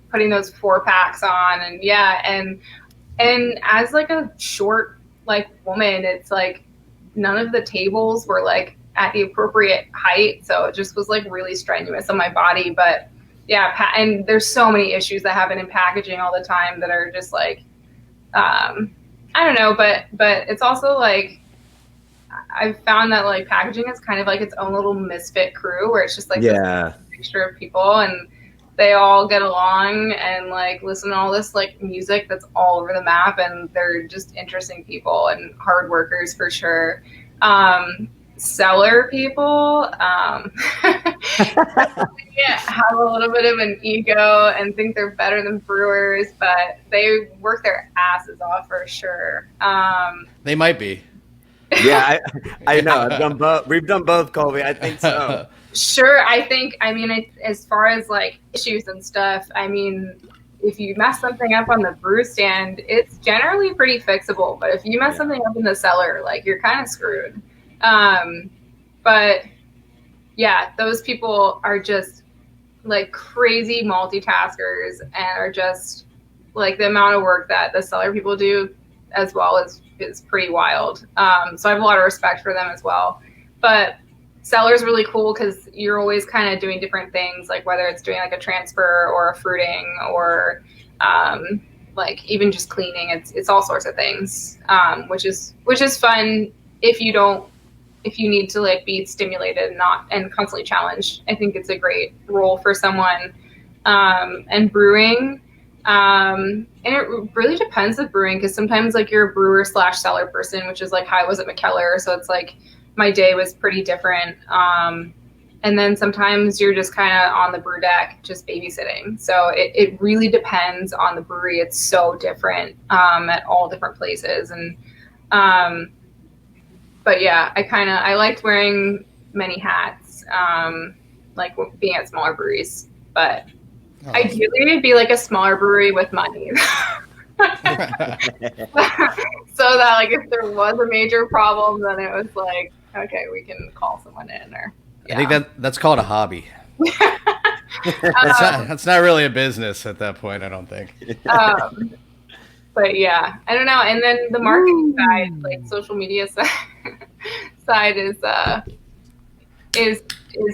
putting those 4-packs on. And yeah, and as like a short like woman, it's like none of the tables were like at the appropriate height, so it just was like really strenuous on my body. But yeah, and there's so many issues that happen in packaging all the time that are just like, I don't know, but it's also like I've found that like packaging is kind of like its own little misfit crew where it's just like this mixture of people and they all get along and like listen to all this like music that's all over the map, and they're just interesting people and hard workers for sure. Cellar people have a little bit of an ego and think they're better than brewers, but they work their asses off for sure. They might be. Yeah, I know. We've done both, Colby. I think so. Sure. I mean, as far as like issues and stuff, I mean, if you mess something up on the brew stand, it's generally pretty fixable. But if you mess something up in the cellar, like you're kind of screwed. But yeah, those people are just like crazy multitaskers and are just like the amount of work that the cellar people do as well is pretty wild. So I have a lot of respect for them as well. But cellar's really cool because you're always kind of doing different things, like whether it's doing like a transfer or a fruiting or like even just cleaning. It's all sorts of things, which is fun if you need to like be stimulated and constantly challenged. I think it's a great role for someone. And brewing, and it really depends with brewing because sometimes like you're a brewer / cellar person, which is like how I was at McKellar. So it's like my day was pretty different. And then sometimes you're just kind of on the brew deck, just babysitting. So it really depends on the brewery. It's so different at all different places. And but yeah, I liked wearing many hats, like being at smaller breweries. But ideally, it'd be like a smaller brewery with money. So that like if there was a major problem, then it was like, okay, we can call someone in. Or I think that's called a hobby. That's not really a business at that point, I don't think. But yeah, I don't know. And then the marketing side, like social media side is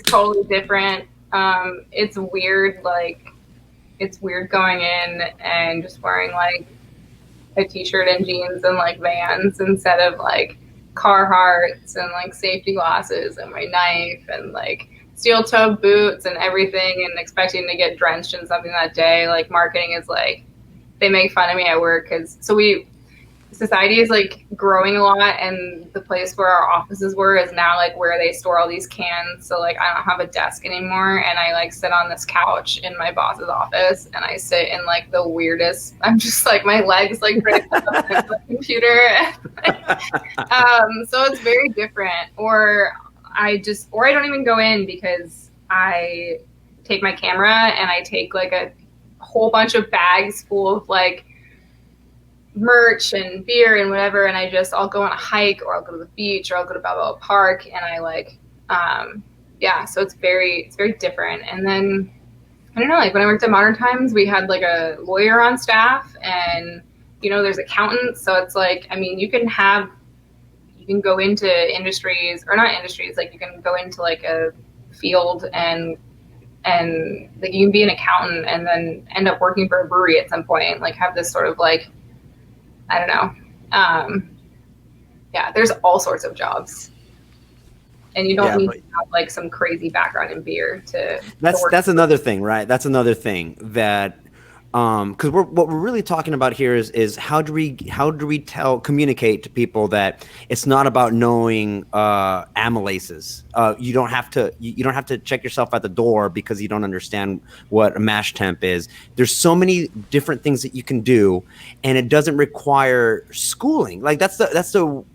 totally different. It's weird. Like it's weird going in and just wearing like a t-shirt and jeans and like Vans instead of like Carhartts and like safety glasses and my knife and like steel toe boots and everything and expecting to get drenched in something that day. Like marketing is like, they make fun of me at work because society is like growing a lot, and the place where our offices were is now like where they store all these cans. So like I don't have a desk anymore, and I like sit on this couch in my boss's office, and I sit in like the weirdest. I'm just like my legs like right up the computer. So it's very different. Or I don't even go in because I take my camera and I take like a whole bunch of bags full of like merch and beer and whatever, and I'll go on a hike or I'll go to the beach or I'll go to Balboa Park, and I like so it's very different. And then I don't know, like when I worked at Modern Times, we had like a lawyer on staff, and there's accountants, so it's like, I mean, you can go into industries, or not industries, like you can go into like a field and like you can be an accountant and then end up working for a brewery at some point, like have this sort of like, I don't know. There's all sorts of jobs, and you don't need to have like some crazy background in beer to. That's another thing, right? That's another thing that, because what we're really talking about here is how do we communicate to people that it's not about knowing amylases. You don't have to check yourself at the door because you don't understand what a mash temp is. There's so many different things that you can do, and it doesn't require schooling. Like that's the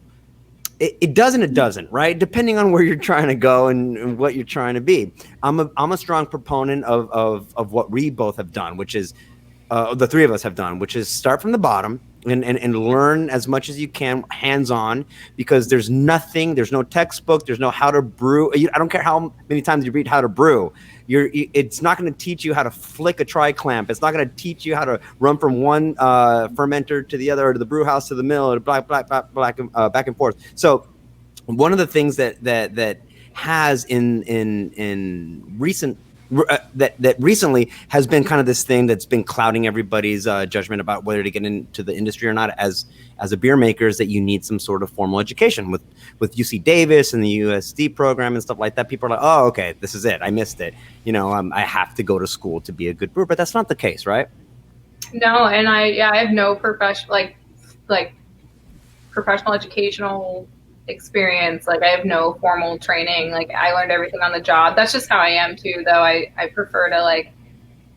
it does and it doesn't, right? Depending on where you're trying to go and what you're trying to be. I'm a strong proponent of what we both have done, which is the three of us have done, which is start from the bottom and learn as much as you can hands-on, because there's no textbook, there's no how to brew. I don't care how many times you read how to brew. It's not going to teach you how to flick a tri-clamp. It's not going to teach you how to run from one fermenter to the other, or to the brew house to the mill, or back and forth. So one of the things that has in recent that recently has been kind of this thing that's been clouding everybody's judgment about whether to get into the industry or not as a beer maker, is that you need some sort of formal education. With UC Davis and the USD program and stuff like that, people are like, oh, okay, this is it, I missed it, I have to go to school to be a good brewer. But that's not the case, right? No, and I have no professional educational experience. Like, I have no formal training. Like, I learned everything on the job. That's just how I am too, though. I prefer to like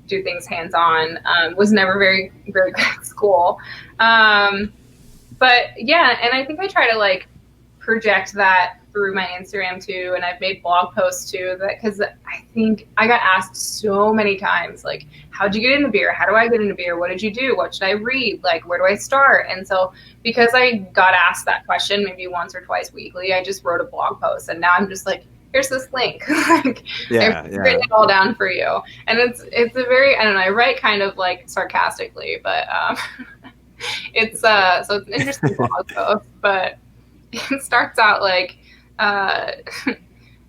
do things hands-on. Was never very very good at school, but yeah, and I think I try to like project that through my Instagram too, and I've made blog posts too, that because I think I got asked so many times, like, how'd you get into beer? How do I get into beer? What did you do? What should I read? Like, where do I start? And so because I got asked that question maybe once or twice weekly, I just wrote a blog post, and now I'm just like, here's this link. Like, I've written it all down for you. And it's a very, I don't know, I write kind of like sarcastically, but it's so it's an interesting blog post, but it starts out like,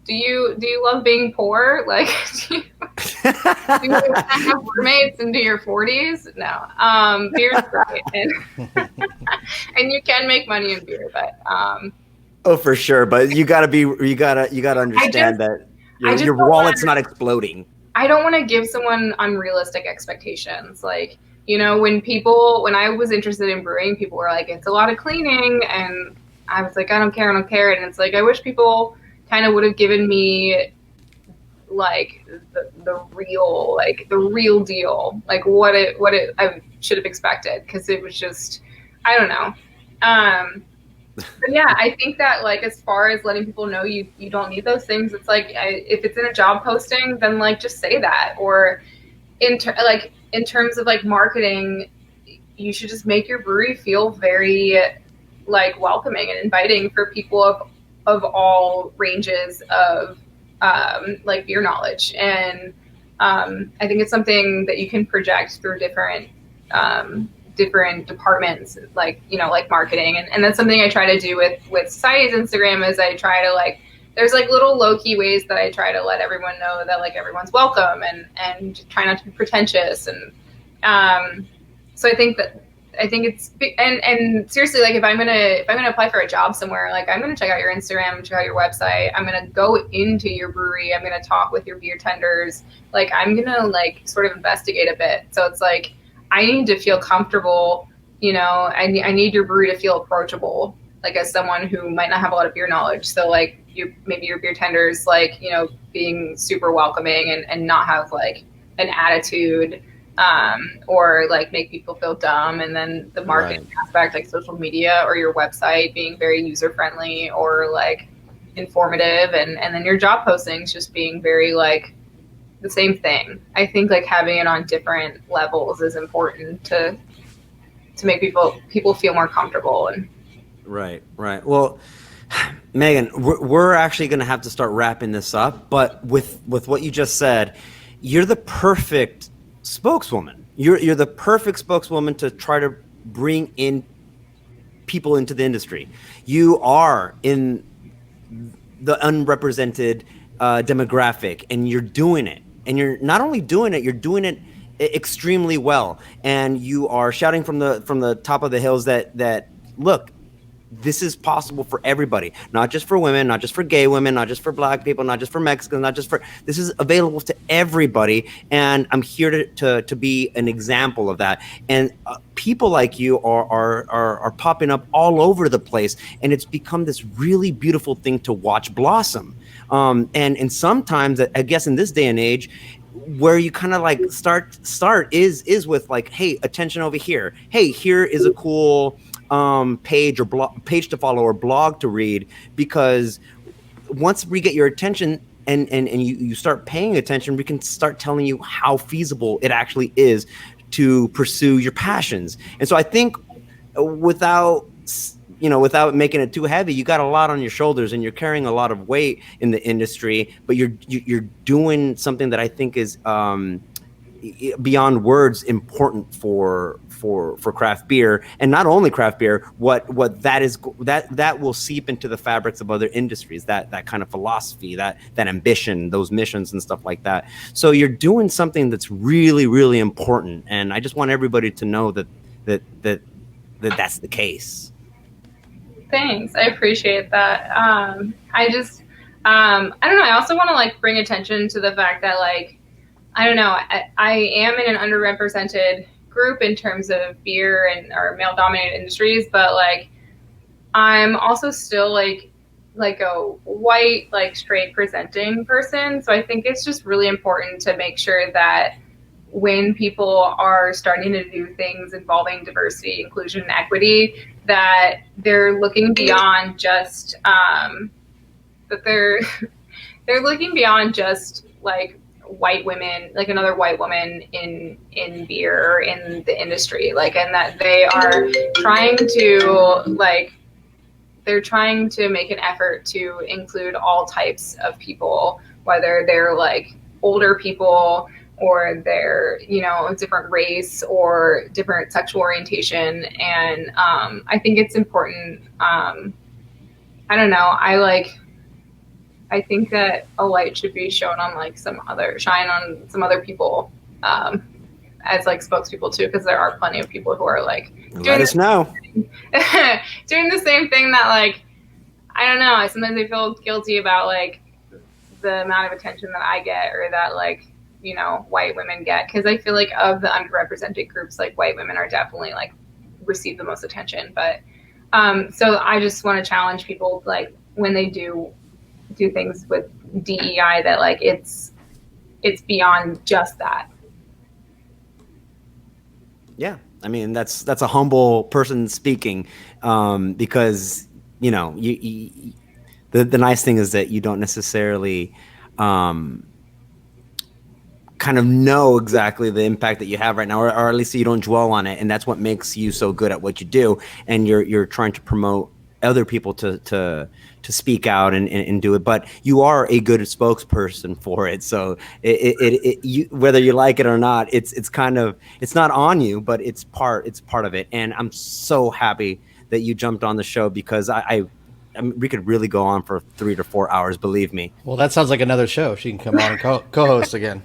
do you love being poor? Like, do you have roommates into your 40s? No. Beer's great, and you can make money in beer, but oh, for sure. But you gotta understand that your wallet's not exploding. I don't want to give someone unrealistic expectations. Like, when I was interested in brewing, people were like, it's a lot of cleaning, and I was like, I don't care. And it's like, I wish people kind of would have given me like the real deal, like what I should have expected, because it was just, I don't know. But yeah, I think that like, as far as letting people know you don't need those things, it's like, if it's in a job posting, then like just say that. Or in terms of like marketing, you should just make your brewery feel very like welcoming and inviting for people of all ranges of like beer knowledge. And I think it's something that you can project through different departments, like like marketing, and that's something I try to do with Society's Instagram. Is I try to like, there's like little low-key ways that I try to let everyone know that like everyone's welcome, and try not to be pretentious. And so I think it's, and seriously, like, if I'm gonna apply for a job somewhere, like, I'm gonna check out your Instagram, check out your website, I'm gonna go into your brewery, I'm gonna talk with your beer tenders, like, I'm gonna like sort of investigate a bit. So it's like, I need to feel comfortable, I need your brewery to feel approachable, like, as someone who might not have a lot of beer knowledge. So like, maybe your beer tenders, like, being super welcoming and not have like an attitude, or like make people feel dumb. And then the marketing aspect, like social media or your website being very user friendly or like informative, and then your job postings just being very like the same thing. I think like having it on different levels is important to make people feel more comfortable. And right. Well, Megan, we're actually going to have to start wrapping this up, but with what you just said, you're the perfect spokeswoman. You're the perfect spokeswoman to try to bring in people into the industry. You are in the unrepresented demographic, and you're doing it. And you're not only doing it, you're doing it extremely well. And you are shouting from the top of the hills that look, this is possible for everybody, not just for women, not just for gay women, not just for black people, not just for Mexicans, this is available to everybody. And I'm here to be an example of that. And people like you are popping up all over the place. And it's become this really beautiful thing to watch blossom. And sometimes, I guess in this day and age, where you kind of like start is with like, hey, attention over here. Hey, here is a cool page or page to follow or blog to read, because once we get your attention and you start paying attention, we can start telling you how feasible it actually is to pursue your passions. And so I think without making it too heavy, you got a lot on your shoulders and you're carrying a lot of weight in the industry, but you're doing something that I think is beyond words important for craft beer, and not only craft beer. What that is, that will seep into the fabrics of other industries. That kind of philosophy, that ambition, those missions and stuff like that. So you're doing something that's really, really important, and I just want everybody to know that that's the case. Thanks, I appreciate that. I don't know. I also want to like bring attention to the fact that like, I don't know, I am in an underrepresented group in terms of beer and or male dominated industries, but like I'm also still like a white, like straight presenting person. So I think it's just really important to make sure that when people are starting to do things involving diversity, inclusion, and equity, that they're looking beyond just that they're looking beyond just like white women, like another white woman in beer or in the industry, like, and that they are trying to like, they're trying to make an effort to include all types of people, whether they're like older people or they're, you know, different race or different sexual orientation. And I think it's important. I don't know. I think that a light should be shown on like shine on some other people as like spokespeople too, because there are plenty of people who are like let us know doing the same thing that like, I don't know, sometimes I feel guilty about like the amount of attention that I get or that like, you know, white women get, because I feel like of the underrepresented groups, like white women are definitely like receive the most attention. But so I just want to challenge people, like when they do things with DEI, that like it's beyond just that. Yeah, I mean that's a humble person speaking, because you know the nice thing is that you don't necessarily kind of know exactly the impact that you have right now, or at least you don't dwell on it, and that's what makes you so good at what you do. And you're trying to promote other people to speak out and do it, but you are a good spokesperson for it. So you, whether you like it or not, it's kind of, it's not on you, but it's part of it. And I'm so happy that you jumped on the show, because I mean, we could really go on for 3 to 4 hours, believe me. Well, that sounds like another show. She can come on and co-host again.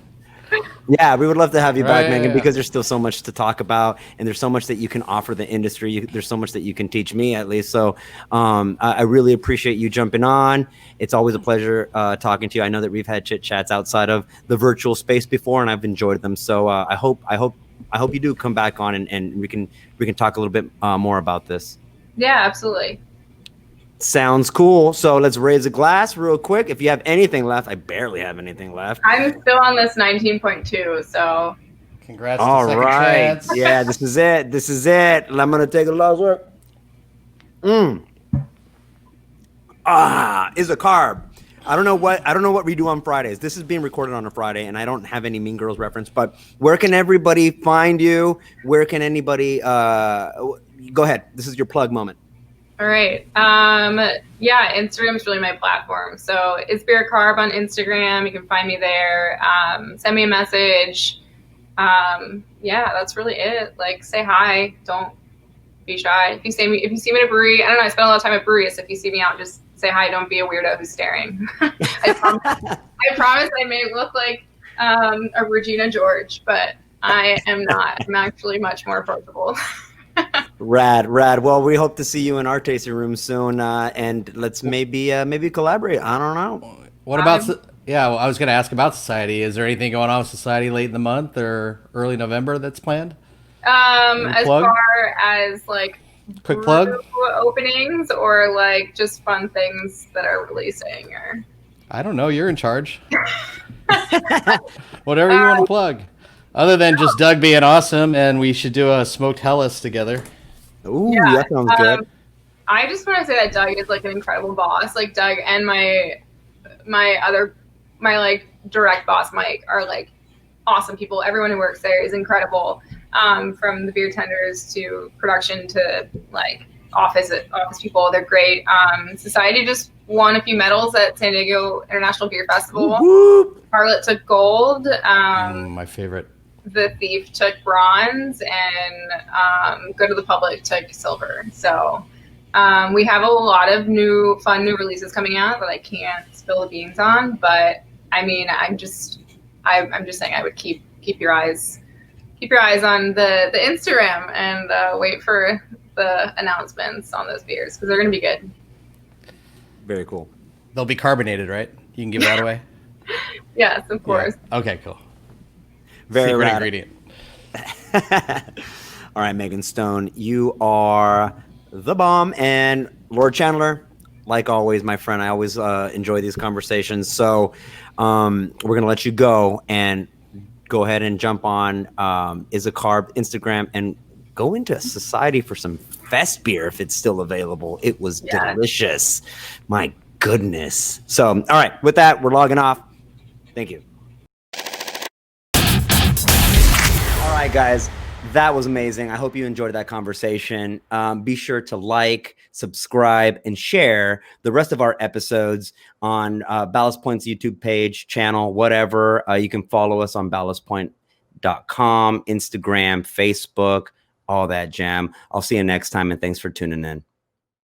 Yeah, we would love to have you back, Megan, yeah. because there's still so much to talk about, and there's so much that you can offer the industry. There's so much that you can teach me, at least. So I really appreciate you jumping on. It's always a pleasure talking to you. I know that we've had chit chats outside of the virtual space before, and I've enjoyed them. So I hope you do come back on, and we can talk a little bit more about this. Yeah, absolutely. Sounds cool. So let's raise a glass real quick. If you have anything left, I barely have anything left. I'm still on this 19.2, so. Congrats. All to right. Chance. Yeah, this is it. This is it. I'm gonna take a last look. Is a carb. I don't know what we do on Fridays. This is being recorded on a Friday, and I don't have any Mean Girls reference. But where can everybody find you? Where can anybody? Go ahead. This is your plug moment. All right. Yeah, Instagram is really my platform. So it's Beer Carb on Instagram. You can find me there. Send me a message. Yeah, that's really it. Like, say hi. Don't be shy. If you see me at a brewery, I don't know, I spend a lot of time at breweries. So if you see me out, just say hi. Don't be a weirdo who's staring. I promise I may look like a Regina George, but I am not. I'm actually much more approachable. Rad. Well, we hope to see you in our tasting room soon, and let's maybe collaborate. I don't know. What about? Well, I was going to ask about Society. Is there anything going on with Society late in the month or early November that's planned? As far as like quick plug openings or like just fun things that are releasing, or I don't know. You're in charge. Whatever you want to plug. Other than just Doug being awesome, and we should do a smoked Hellas together. Ooh, Yeah. that sounds good. I just want to say that Doug is like an incredible boss. Like Doug and my like direct boss Mike are like awesome people. Everyone who works there is incredible. From the beer tenders to production to like office people, they're great. Society just won a few medals at San Diego International Beer Festival. Whoop. Harlot took gold. My favorite. The Thief took bronze, and Good to the Public took silver. So we have a lot of fun new releases coming out that I can't spill the beans on. But I mean, I'm just saying I would keep your eyes on the Instagram and wait for the announcements on those beers because they're going to be good. Very cool. They'll be carbonated, right? You can give that away? Yes, of course. Yeah. Okay, cool. Very Secret rad. ingredient. All right, Megan Stone, you are the bomb. And Lord Chandler, like always, my friend, I always enjoy these conversations. So we're going to let you go and go ahead and jump on Is a Carb Instagram and go into Society for some Fest beer if it's still available. It was delicious. My goodness. So, all right, with that, we're logging off. Thank you. All right, guys, that was amazing. I hope you enjoyed that conversation. Be sure to like, subscribe, and share the rest of our episodes on Ballast Point's YouTube page, channel, whatever. You can follow us on ballastpoint.com, Instagram, Facebook, all that jam. I'll see you next time, and thanks for tuning in.